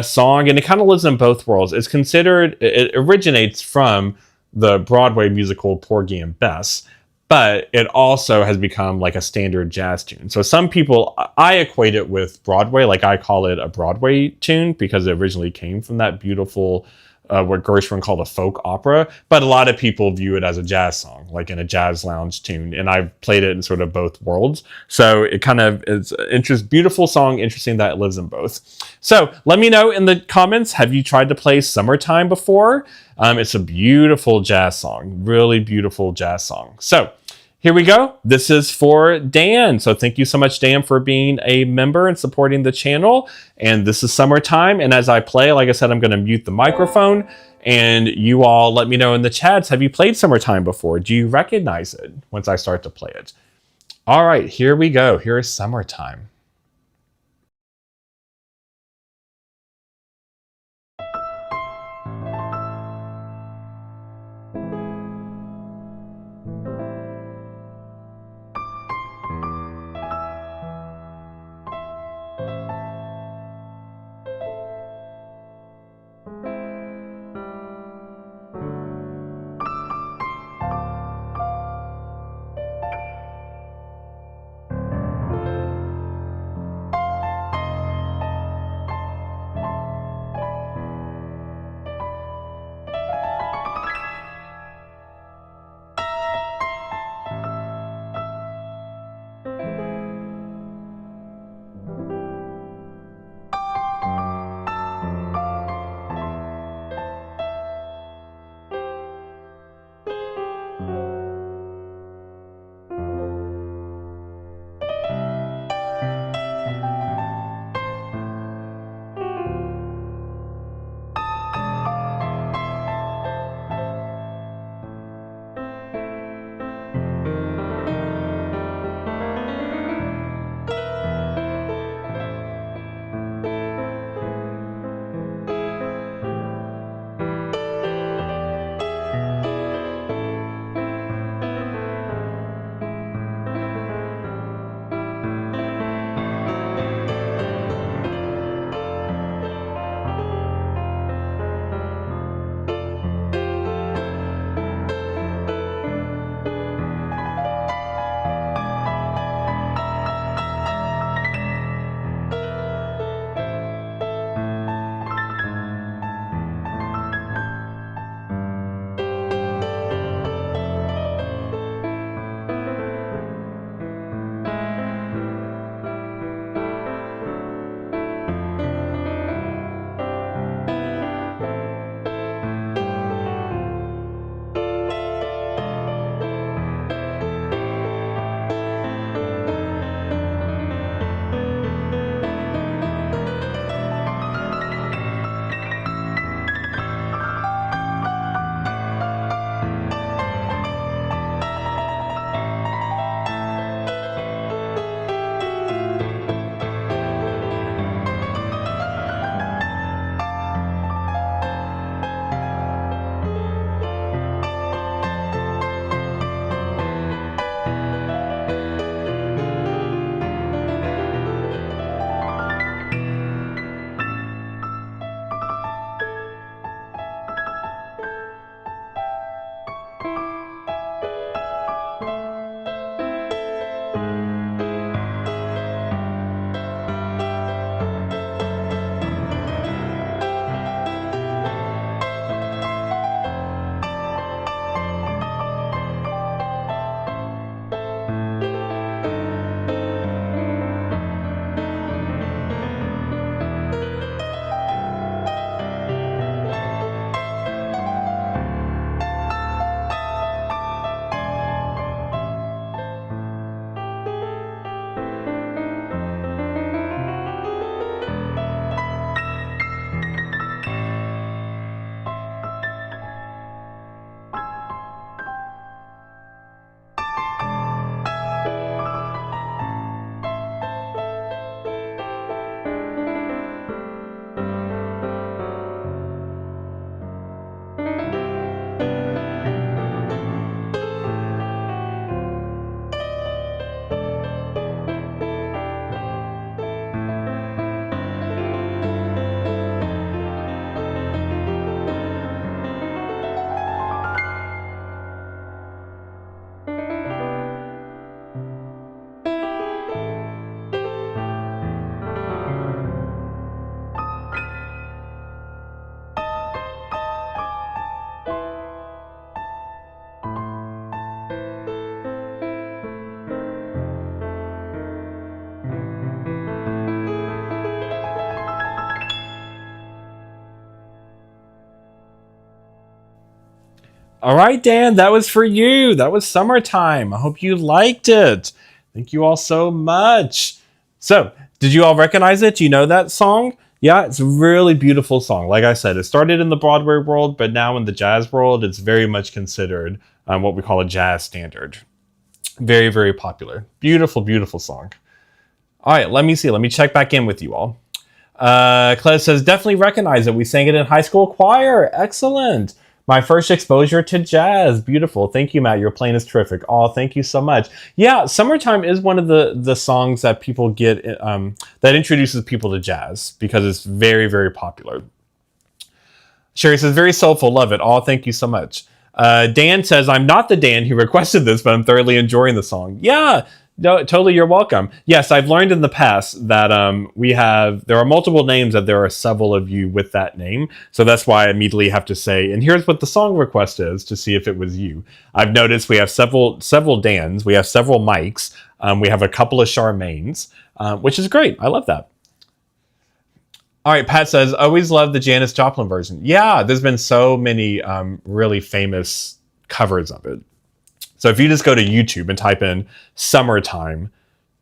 song, and it kind of lives in both worlds. It's considered, it originates from the Broadway musical Porgy and Bess, but it also has become like a standard jazz tune. So some people, I equate it with Broadway, like I call it a Broadway tune because it originally came from that beautiful, what Gershwin called a folk opera, but a lot of people view it as a jazz song, like in a jazz lounge tune. And I've played it in sort of both worlds. So it kind of is an beautiful song, interesting that it lives in both. So let me know in the comments, have you tried to play Summertime before? It's a beautiful jazz song, really beautiful jazz song. So here we go. This is for Dan. So thank you so much, Dan, for being a member and supporting the channel. And this is Summertime. And as I play, like I said, I'm going to mute the microphone. And you all let me know in the chats, have you played Summertime before? Do you recognize it once I start to play it? All right, here we go. Here is Summertime. All right, Dan, that was for you. That was Summertime. I hope you liked it. Thank you all so much. So, did you all recognize it? Do you know that song? Yeah, it's a really beautiful song. Like I said, it started in the Broadway world, but now in the jazz world, it's very much considered what we call a jazz standard. Very, very popular. Beautiful, beautiful song. All right, let me see. Let me check back in with you all. Claire says, definitely recognize it. We sang it in high school choir. Excellent. My first exposure to jazz. Beautiful. Thank you, Matt. Your playing is terrific. Oh, thank you so much. Yeah, Summertime is one of the songs that people get, that introduces people to jazz because it's very, very popular. Sherry says, very soulful. Love it. Oh, thank you so much. Dan says, I'm not the Dan who requested this, but I'm thoroughly enjoying the song. Yeah, no, totally. You're welcome. Yes, I've learned in the past that there are multiple names, that there are several of you with that name. So that's why I immediately have to say, and here's what the song request is, to see if it was you. I've noticed we have several Dans, we have several Mikes, we have a couple of Charmaines, which is great. I love that. All right, Pat says, always love the Janis Joplin version. Yeah, there's been so many really famous covers of it. So if you just go to YouTube and type in Summertime,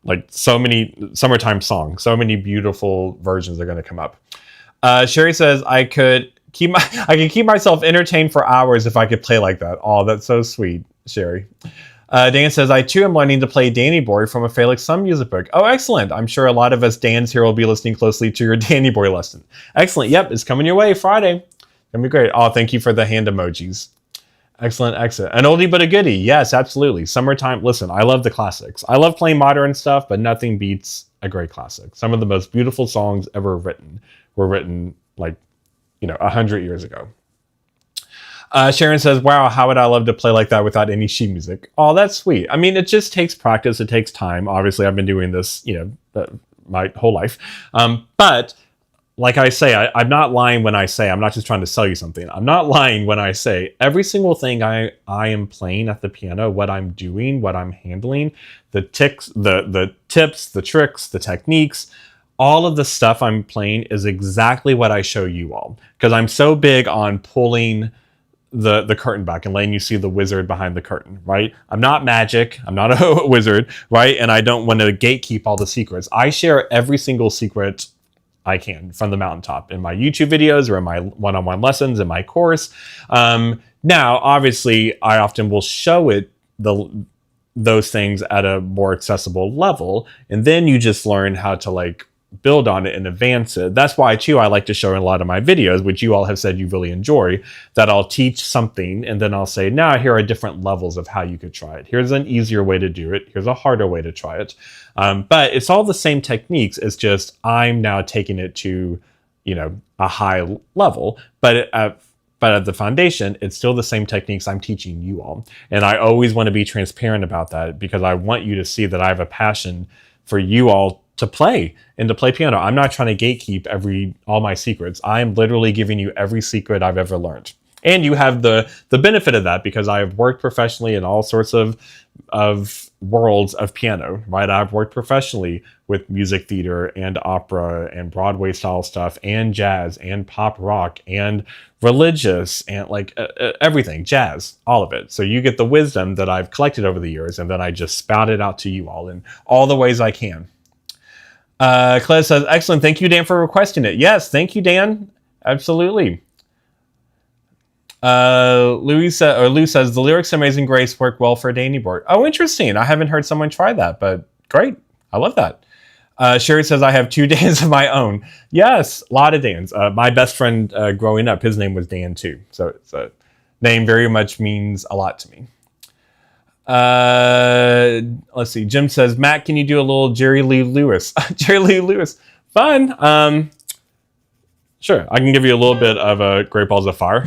like so many Summertime songs, so many beautiful versions are going to come up. Sherry says, I could keep myself entertained for hours if I could play like that. Oh, that's so sweet, Sherry. Dan says, I too am learning to play Danny Boy from a Felix Sum music book. Oh, excellent. I'm sure a lot of us Dans here will be listening closely to your Danny Boy lesson. Excellent. Yep, it's coming your way Friday. Gonna be great. Oh, thank you for the hand emojis. Excellent, excellent. An oldie but a goodie. Yes, absolutely. Summertime. Listen, I love the classics. I love playing modern stuff, but nothing beats a great classic. Some of the most beautiful songs ever written were written 100 years ago. Sharon says, wow, how would I love to play like that without any sheet music? Oh, that's sweet. I mean, it just takes practice. It takes time. Obviously, I've been doing this, my whole life. But like I say, I'm not lying when I say, I'm not just trying to sell you something. I'm not lying when I say every single thing I am playing at the piano, what I'm doing, what I'm handling, the tips, the tricks, the techniques, all of the stuff I'm playing is exactly what I show you all. Because I'm so big on pulling the curtain back and letting you see the wizard behind the curtain, right? I'm not magic. I'm not a wizard, right? And I don't want to gatekeep all the secrets. I share every single secret I can from the mountaintop in my YouTube videos or in my one-on-one lessons in my course. Now, obviously, I often will show it those things at a more accessible level, and then you just learn how to build on it and advance it. That's why too I like to show in a lot of my videos, which you all have said you really enjoy, that I'll teach something and then I'll say, now here are different levels of how you could try it. Here's an easier way to do it. Here's a harder way to try it. But it's all the same techniques. It's just I'm now taking it to, a high level. But at the foundation, it's still the same techniques I'm teaching you all. And I always want to be transparent about that because I want you to see that I have a passion for you all to play and to play piano. I'm not trying to gatekeep all my secrets. I am literally giving you every secret I've ever learned. And you have the benefit of that because I have worked professionally in all sorts of worlds of piano, right? I've worked professionally with music theater and opera and Broadway style stuff and jazz and pop rock and religious and everything, jazz, all of it. So you get the wisdom that I've collected over the years and then I just spout it out to you all in all the ways I can. Claire says, excellent. Thank you, Dan, for requesting it. Yes, thank you, Dan. Absolutely. Lou says, the lyrics Amazing Grace work well for a Danny board. Oh, interesting. I haven't heard someone try that, but great. I love that. Sherry says, I have 2 Dans of my own. Yes, a lot of Dans. My best friend growing up, his name was Dan too. So it's a name very much means a lot to me. Let's see. Jim says, Matt, can you do a little Jerry Lee Lewis? Jerry Lee Lewis. Fun. Sure. I can give you a little bit of Great Balls of Fire.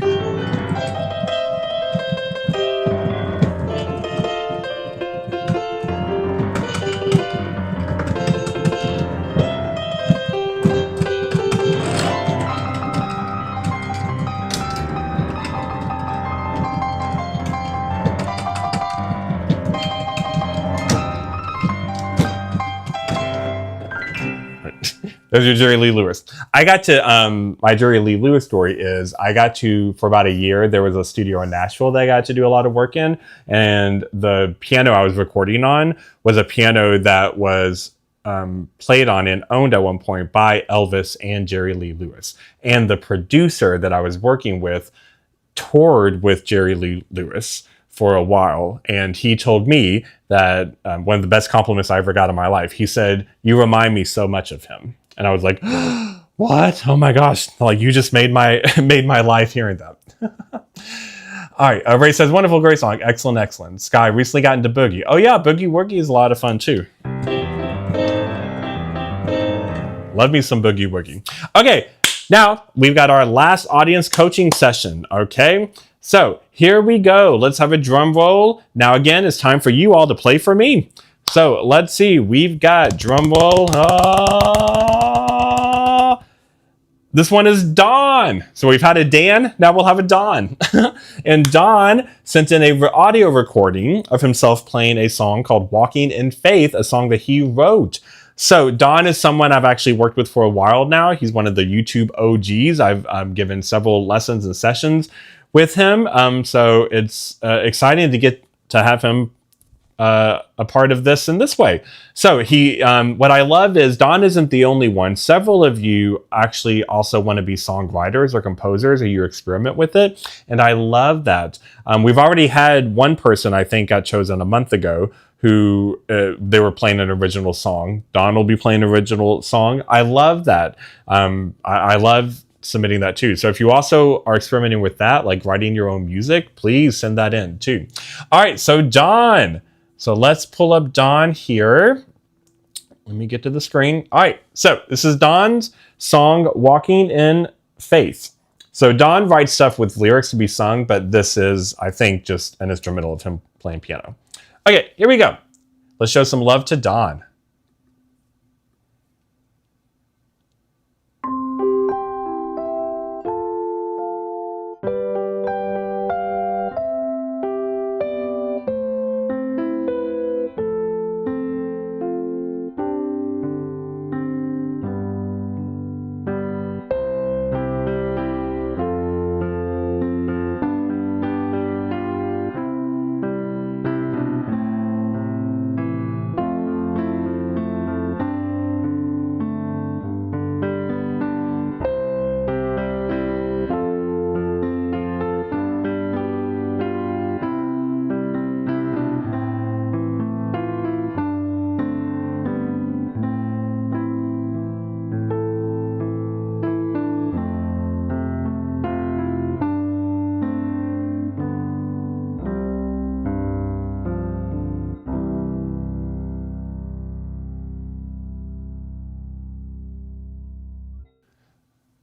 There's your Jerry Lee Lewis. I got to, my Jerry Lee Lewis story is I got to, for about a year, there was a studio in Nashville that I got to do a lot of work in. And the piano I was recording on was a piano that was played on and owned at one point by Elvis and Jerry Lee Lewis. And the producer that I was working with toured with Jerry Lee Lewis for a while, and he told me that one of the best compliments I ever got in my life, he said, "You remind me so much of him." And I was like, what? Oh my gosh, like you just made my made my life hearing that. All right, Ray says, wonderful, great song, excellent, excellent. Sky recently got into Boogie. Oh yeah, Boogie Woogie is a lot of fun too. Love me some Boogie Woogie. Okay, now we've got our last audience coaching session, okay? So here we go. Let's have a drum roll. Now again, it's time for you all to play for me. So let's see. We've got drum roll. This one is Don. So we've had a Dan. Now we'll have a Don. And Don sent in a audio recording of himself playing a song called Walking in Faith, a song that he wrote. So Don is someone I've actually worked with for a while now. He's one of the YouTube OGs. I've given several lessons and sessions with him. So it's exciting to get to have him a part of this in this way. So he, what I love is Don isn't the only one. Several of you actually also want to be songwriters or composers, or you experiment with it. And I love that. We've already had one person, I think, got chosen a month ago who they were playing an original song. Don will be playing an original song. I love that. I love submitting that too. So if you also are experimenting with that, like writing your own music, please send that in too. All right, so Don. So let's pull up Don here. Let me get to the screen. All right, so this is Don's song, Walking in Faith. So Don writes stuff with lyrics to be sung, but this is, I think, just an instrumental of him playing piano. Okay, here we go. Let's show some love to Don.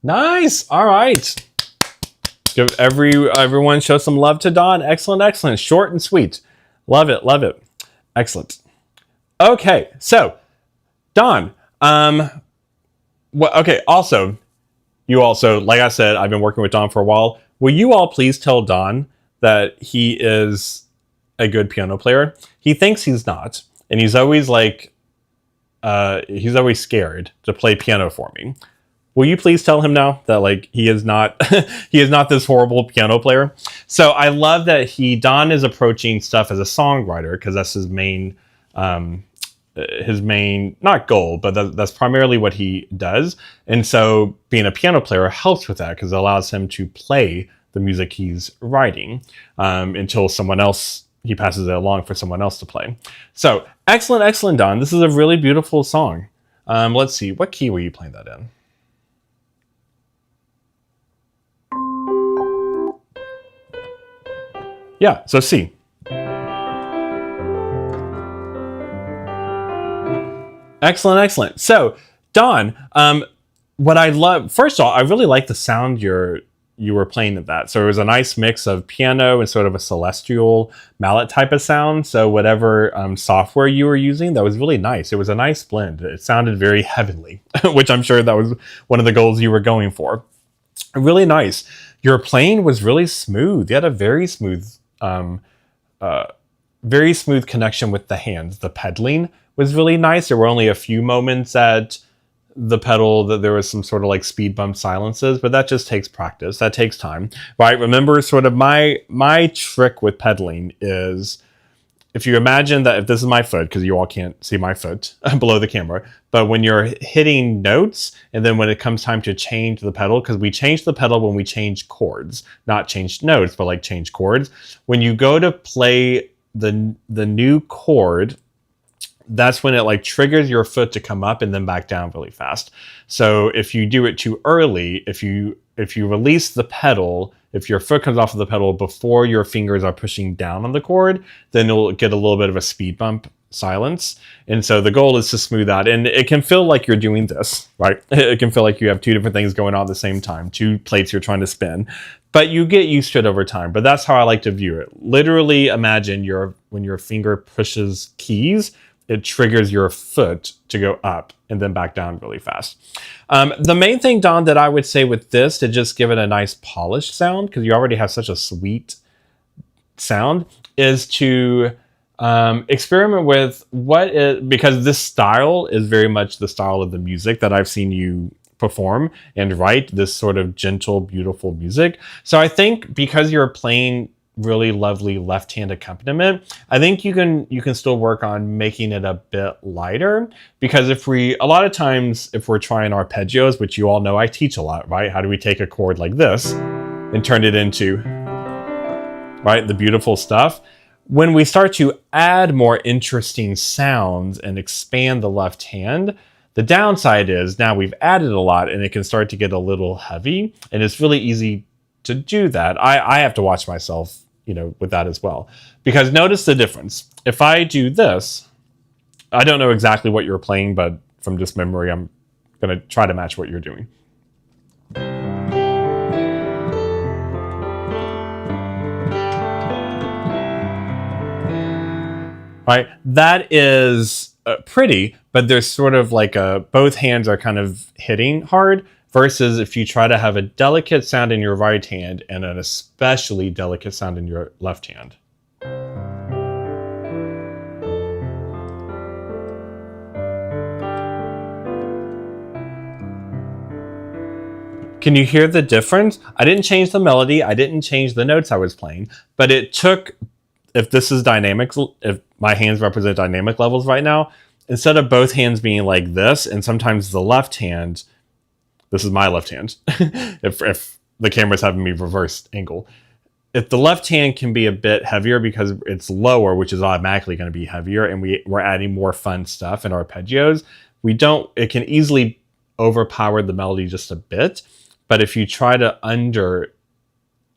Nice. All right. Give everyone show some love to Don. Excellent, excellent. Short and sweet. Love it, love it. Excellent. Okay, so Don. Okay. Also, you also, like I said, I've been working with Don for a while. Will you all please tell Don that he is a good piano player? He thinks he's not, and he's always like, he's always scared to play piano for me. Will you please tell him now that like he is not he is not this horrible piano player? So I love that Don is approaching stuff as a songwriter, because that's his main not goal, but that's primarily what he does. And so being a piano player helps with that, because it allows him to play the music he's writing until he passes it along for someone else to play. So excellent, excellent, Don. This is a really beautiful song. Let's see, what key were you playing that in? Yeah, so C. Excellent, excellent. So, Don, what I love, first of all, I really like the sound you were playing at that. So it was a nice mix of piano and sort of a celestial mallet type of sound. So whatever software you were using, that was really nice. It was a nice blend. It sounded very heavenly, which I'm sure that was one of the goals you were going for. Really nice. Your playing was really smooth. You had a very smooth connection with the hands. The pedaling was really nice. There were only a few moments at the pedal that there was some sort of like speed bump silences, but that just takes practice. That takes time, right? Remember, sort of my trick with pedaling is, if you imagine that if this is my foot, because you all can't see my foot below the camera, but when you're hitting notes, and then when it comes time to change the pedal, because we change the pedal when we change chords, not change notes, but like change chords. When you go to play the new chord, that's when it like triggers your foot to come up and then back down really fast. So if you do it too early, if you release the pedal, if your foot comes off of the pedal before your fingers are pushing down on the chord, then you'll get a little bit of a speed bump silence. And so the goal is to smooth out. And it can feel like you're doing this, right? It can feel like you have two different things going on at the same time, two plates you're trying to spin. But you get used to it over time. But that's how I like to view it. Literally imagine when your finger pushes keys, it triggers your foot to go up and then back down really fast. The main thing, Don, that I would say with this to just give it a nice polished sound, because you already have such a sweet sound, is to experiment with because this style is very much the style of the music that I've seen you perform and write, this sort of gentle, beautiful music. So I think because you're playing really lovely left-hand accompaniment, I think you can still work on making it a bit lighter, because a lot of times if we're trying arpeggios, which you all know I teach a lot, right? How do we take a chord like this and turn it into, right, the beautiful stuff? When we start to add more interesting sounds and expand the left hand, the downside is now we've added a lot and it can start to get a little heavy, and it's really easy to do that. I have to watch myself, with that as well. Because notice the difference. If I do this, I don't know exactly what you're playing, but from just memory, I'm going to try to match what you're doing. Right? That is pretty, but there's sort of like both hands are kind of hitting hard, versus if you try to have a delicate sound in your right hand and an especially delicate sound in your left hand. Can you hear the difference? I didn't change the melody. I didn't change the notes I was playing, but it took, if this is dynamics, if my hands represent dynamic levels right now, instead of both hands being like this, and sometimes the left hand, this is my left hand, if the camera's having me reversed angle. If the left hand can be a bit heavier because it's lower, which is automatically going to be heavier, and we're adding more fun stuff in arpeggios, it can easily overpower the melody just a bit. But if you try to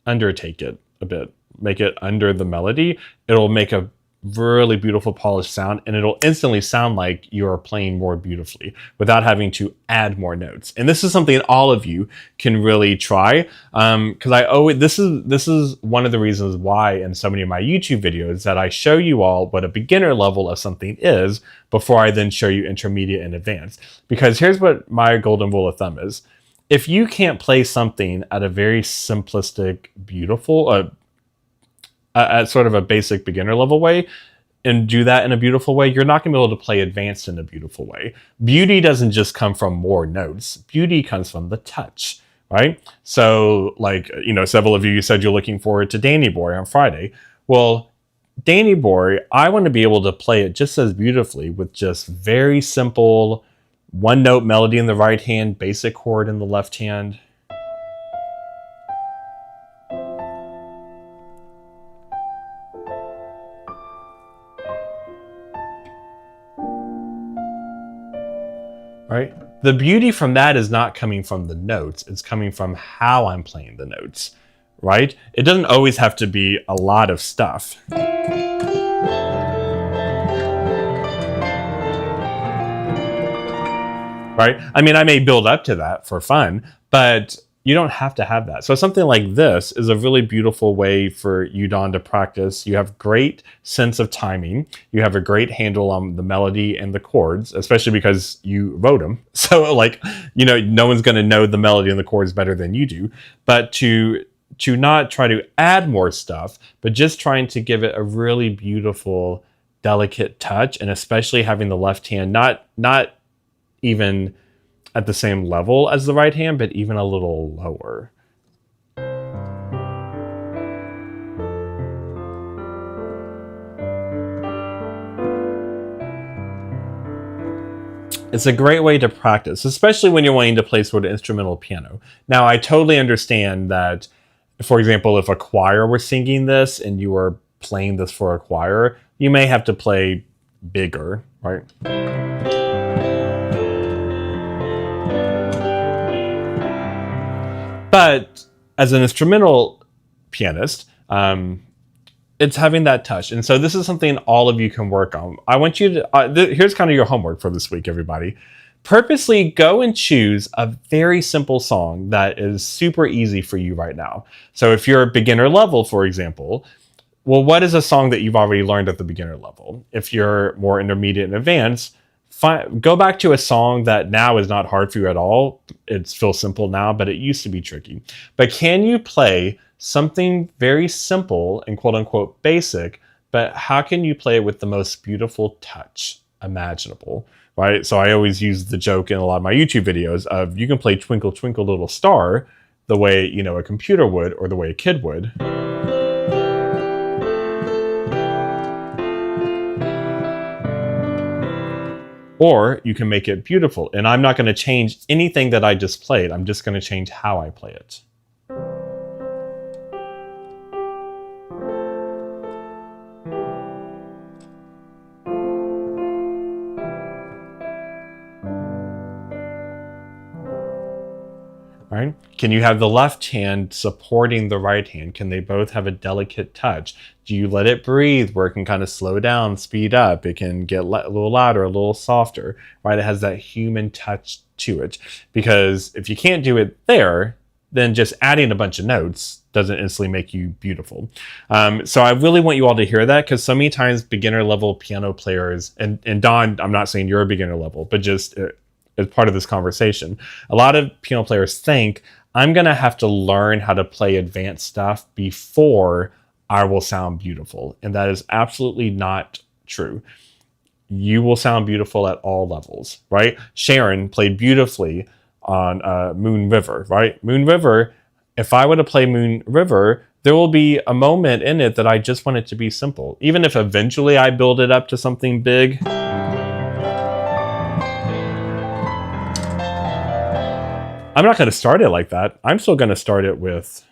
undertake it a bit, make it under the melody, it'll make a really beautiful polished sound, and it'll instantly sound like you're playing more beautifully without having to add more notes. And this is something all of you can really try, because this is one of the reasons why in so many of my YouTube videos that I show you all what a beginner level of something is before I then show you intermediate and advanced. Because here's what my golden rule of thumb is: if you can't play something at a very simplistic, beautiful, at sort of a basic beginner level way, and do that in a beautiful way, you're not going to be able to play advanced in a beautiful way. Beauty doesn't just come from more notes. Beauty comes from the touch, right? So like, several of you said you're looking forward to Danny Boy on Friday. Well, Danny Boy, I want to be able to play it just as beautifully with just very simple one note melody in the right hand, basic chord in the left hand. Right? The beauty from that is not coming from the notes, it's coming from how I'm playing the notes, right? It doesn't always have to be a lot of stuff. Right? I mean, I may build up to that for fun, but you don't have to have that. So something like this is a really beautiful way for you, Don, to practice. You have great sense of timing. You have a great handle on the melody and the chords, especially because you wrote them. So no one's going to know the melody and the chords better than you do. But to not try to add more stuff, but just trying to give it a really beautiful, delicate touch, and especially having the left hand not even at the same level as the right hand, but even a little lower. It's a great way to practice, especially when you're wanting to play sort of instrumental piano. Now, I totally understand that, for example, if a choir were singing this and you were playing this for a choir, you may have to play bigger, right? But as an instrumental pianist, it's having that touch. And so this is something all of you can work on. I want you to, here's kind of your homework for this week, everybody. Purposely go and choose a very simple song that is super easy for you right now. So if you're a beginner level, for example, well, what is a song that you've already learned at the beginner level? If you're more intermediate and advanced, go back to a song that now is not hard for you at all. It feels simple now, but it used to be tricky. But can you play something very simple and quote unquote basic, but how can you play it with the most beautiful touch imaginable, right? So I always use the joke in a lot of my YouTube videos of you can play Twinkle Twinkle Little Star the way, you know, a computer would or the way a kid would. Or you can make it beautiful. And I'm not going to change anything that I just played. I'm just going to change how I play it. Right? Can you have the left hand supporting the right hand? Can they both have a delicate touch? Do you let it breathe where it can kind of slow down, speed up? It can get a little louder, a little softer, right? It has that human touch to it. Because if you can't do it there, then just adding a bunch of notes doesn't instantly make you beautiful. So I really want you all to hear that, because so many times beginner level piano players, and Don, I'm not saying you're a beginner level, but just as part of this conversation, a lot of piano players think I'm going to have to learn how to play advanced stuff before I will sound beautiful. And that is absolutely not true. You will sound beautiful at all levels, right? Sharon played beautifully on Moon River, right? Moon River, if I were to play Moon River, there will be a moment in it that I just want it to be simple. Even if eventually I build it up to something big, I'm not going to start it like that. I'm still going to start it with...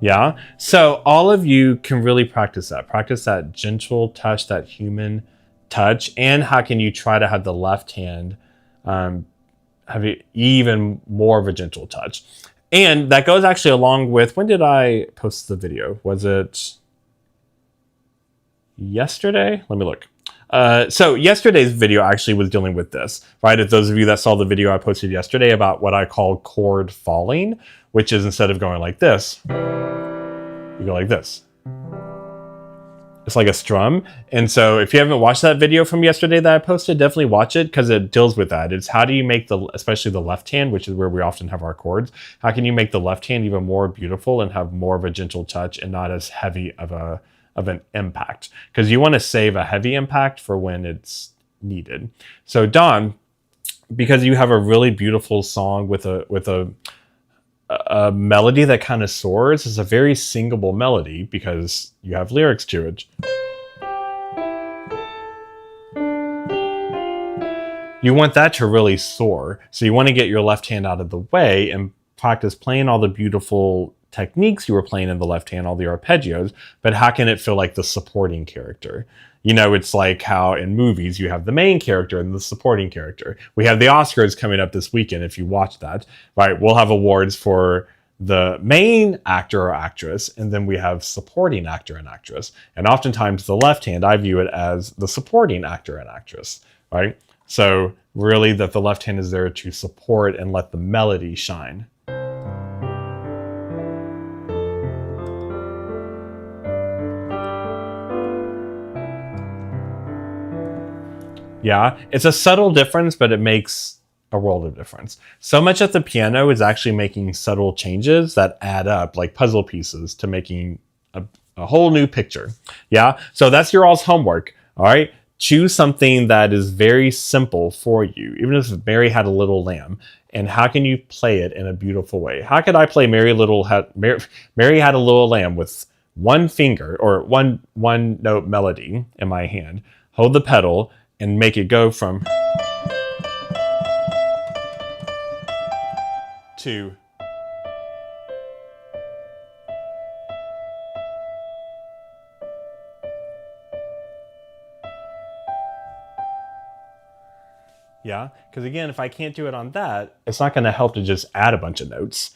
Yeah. So all of you can really practice that. Practice that gentle touch, that human touch. And how can you try to have the left hand have even more of a gentle touch? And that goes actually along with, when did I post the video? Was it yesterday? Let me look. So yesterday's video actually was dealing with this, right? If those of you that saw the video I posted yesterday about what I call chord falling, which is instead of going like this, you go like this. It's like a strum. And so if you haven't watched that video from yesterday that I posted, definitely watch it, because it deals with that. It's how do you make especially the left hand, which is where we often have our chords, how can you make the left hand even more beautiful and have more of a gentle touch and not as heavy of an impact? Because you want to save a heavy impact for when it's needed. So Don, because you have a really beautiful song with a melody that kind of soars, is a very singable melody because you have lyrics to it. You want that to really soar. So you want to get your left hand out of the way and practice playing all the beautiful techniques you were playing in the left hand, all the arpeggios, but how can it feel like the supporting character? You know, it's like how in movies you have the main character and the supporting character. We have the Oscars coming up this weekend, if you watch that, right? We'll have awards for the main actor or actress, and then we have supporting actor and actress. And oftentimes the left hand, I view it as the supporting actor and actress, right? So really that the left hand is there to support and let the melody shine. Yeah, it's a subtle difference, but it makes a world of difference. So much at the piano is actually making subtle changes that add up like puzzle pieces to making a whole new picture. Yeah, so that's your all's homework. All right, choose something that is very simple for you, even if Mary Had a Little Lamb. And how can you play it in a beautiful way? How could I play Mary Had a Little Lamb with one finger or one note melody in my hand, hold the pedal, and make it go from to yeah, because again, if I can't do it on that, it's not going to help to just add a bunch of notes.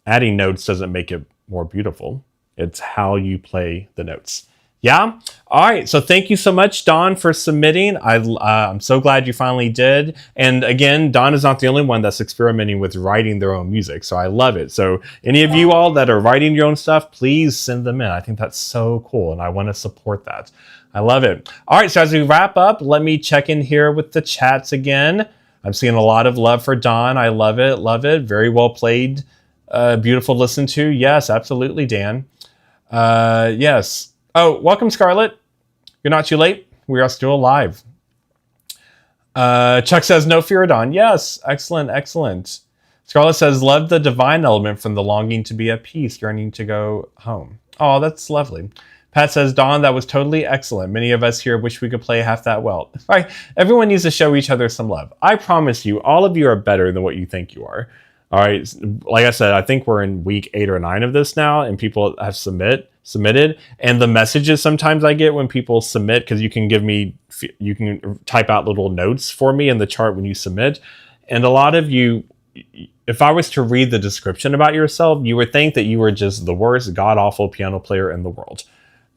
Adding notes doesn't make it more beautiful. It's how you play the notes. Yeah? All right. So thank you so much, Dawn, for submitting. I'm so glad you finally did. And again, Dawn is not the only one that's experimenting with writing their own music. So I love it. So any of you all that are writing your own stuff, please send them in. I think that's so cool. And I want to support that. I love it. All right. So as we wrap up, let me check in here with the chats again. I'm seeing a lot of love for Dawn. I love it. Love it. Very well played. Beautiful to listen to. Yes, absolutely, Dan. Yes. Oh, welcome, Scarlett. You're not too late. We are still alive. Chuck says, no fear, Dawn. Yes. Excellent. Excellent. Scarlett says, love the divine element from the longing to be at peace, yearning to go home. Oh, that's lovely. Pat says, Dawn, that was totally excellent. Many of us here wish we could play half that well. All right. Everyone needs to show each other some love. I promise you, all of you are better than what you think you are. All right. Like I said, I think we're in week 8 or 9 of this now, and people have submitted. And the messages sometimes I get when people submit, because you can type out little notes for me in the chart when you submit. And a lot of you, if I was to read the description about yourself, you would think that you were just the worst god-awful piano player in the world.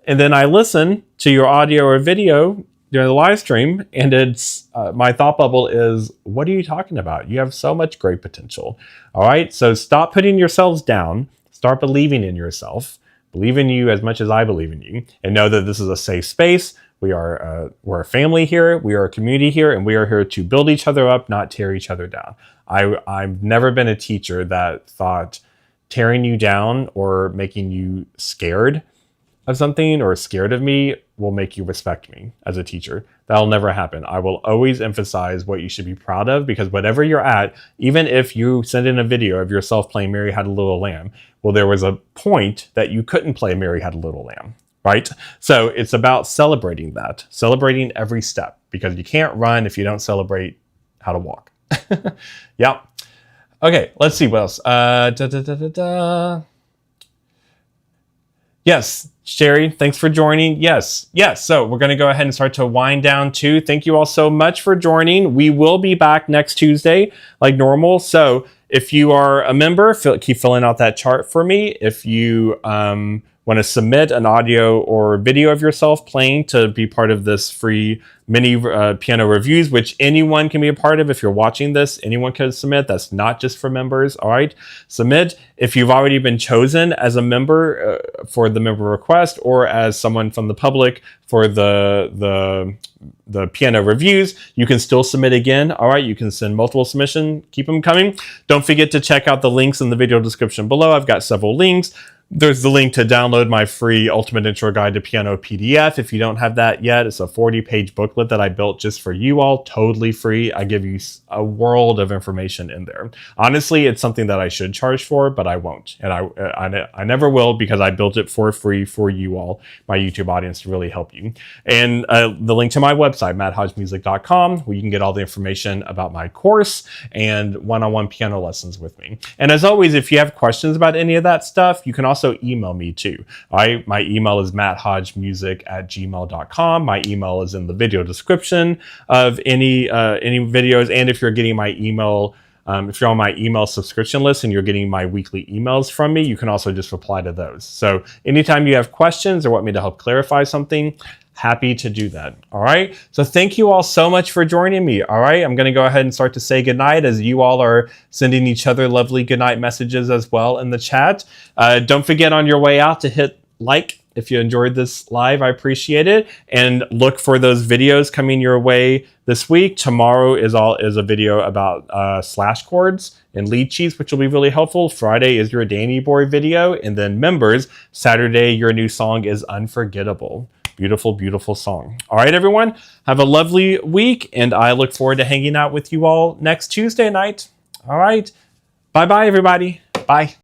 And then I listen to your audio or video during the live stream, and it's my thought bubble is, what are you talking about? You have so much great potential. All right, so stop putting yourselves down. Start believing in yourself. Believe in you as much as I believe in you, and know that this is a safe space. We're a family here. We are a community here, and we are here to build each other up, not tear each other down. I've never been a teacher that thought tearing you down or making you scared of something or scared of me will make you respect me as a teacher. That'll never happen. I will always emphasize what you should be proud of, because whatever you're at, even if you send in a video of yourself playing Mary Had a Little Lamb, well, there was a point that you couldn't play Mary Had a Little Lamb, right? So it's about celebrating that, celebrating every step, because you can't run if you don't celebrate how to walk. Yeah. Okay, let's see what else. Yes, Sherry, thanks for joining. Yes. So we're going to go ahead and start to wind down too. Thank you all so much for joining. We will be back next Tuesday like normal. So if you are a member, keep filling out that chart for me. If you want to submit an audio or video of yourself playing to be part of this free mini piano reviews, which anyone can be a part of. If you're watching this, anyone can submit. That's not just for members. All right, submit. If you've already been chosen as a member for the member request, or as someone from the public for the piano reviews, you can still submit again. All right, you can send multiple submissions. Keep them coming. Don't forget to check out the links in the video description below. I've got several links. There's the link to download my free Ultimate Intro Guide to Piano PDF. If you don't have that yet, it's a 40-page booklet that I built just for you all, totally free. I give you a world of information in there. Honestly, it's something that I should charge for, but I won't. And I never will, because I built it for free for you all, my YouTube audience, to really help you. And the link to my website, matthodgemusic.com, where you can get all the information about my course and one-on-one piano lessons with me. And as always, if you have questions about any of that stuff, you can also email me too. My email is matthodgemusic@gmail.com. My email is in the video description of any videos. And if you're getting my email, if you're on my email subscription list and you're getting my weekly emails from me, you can also just reply to those. So anytime you have questions or want me to help clarify something, happy to do that. All right. So thank you all so much for joining me. All right. I'm going to go ahead and start to say goodnight, as you all are sending each other lovely goodnight messages as well in the chat. Don't forget on your way out to hit like if you enjoyed this live. I appreciate it. And look for those videos coming your way this week. Tomorrow is a video about slash chords and lead sheets, which will be really helpful. Friday is your Danny Boy video. And then members, Saturday, your new song is Unforgettable. Beautiful, beautiful song. All right, everyone, have a lovely week, and I look forward to hanging out with you all next Tuesday night. All right, bye-bye, everybody. Bye.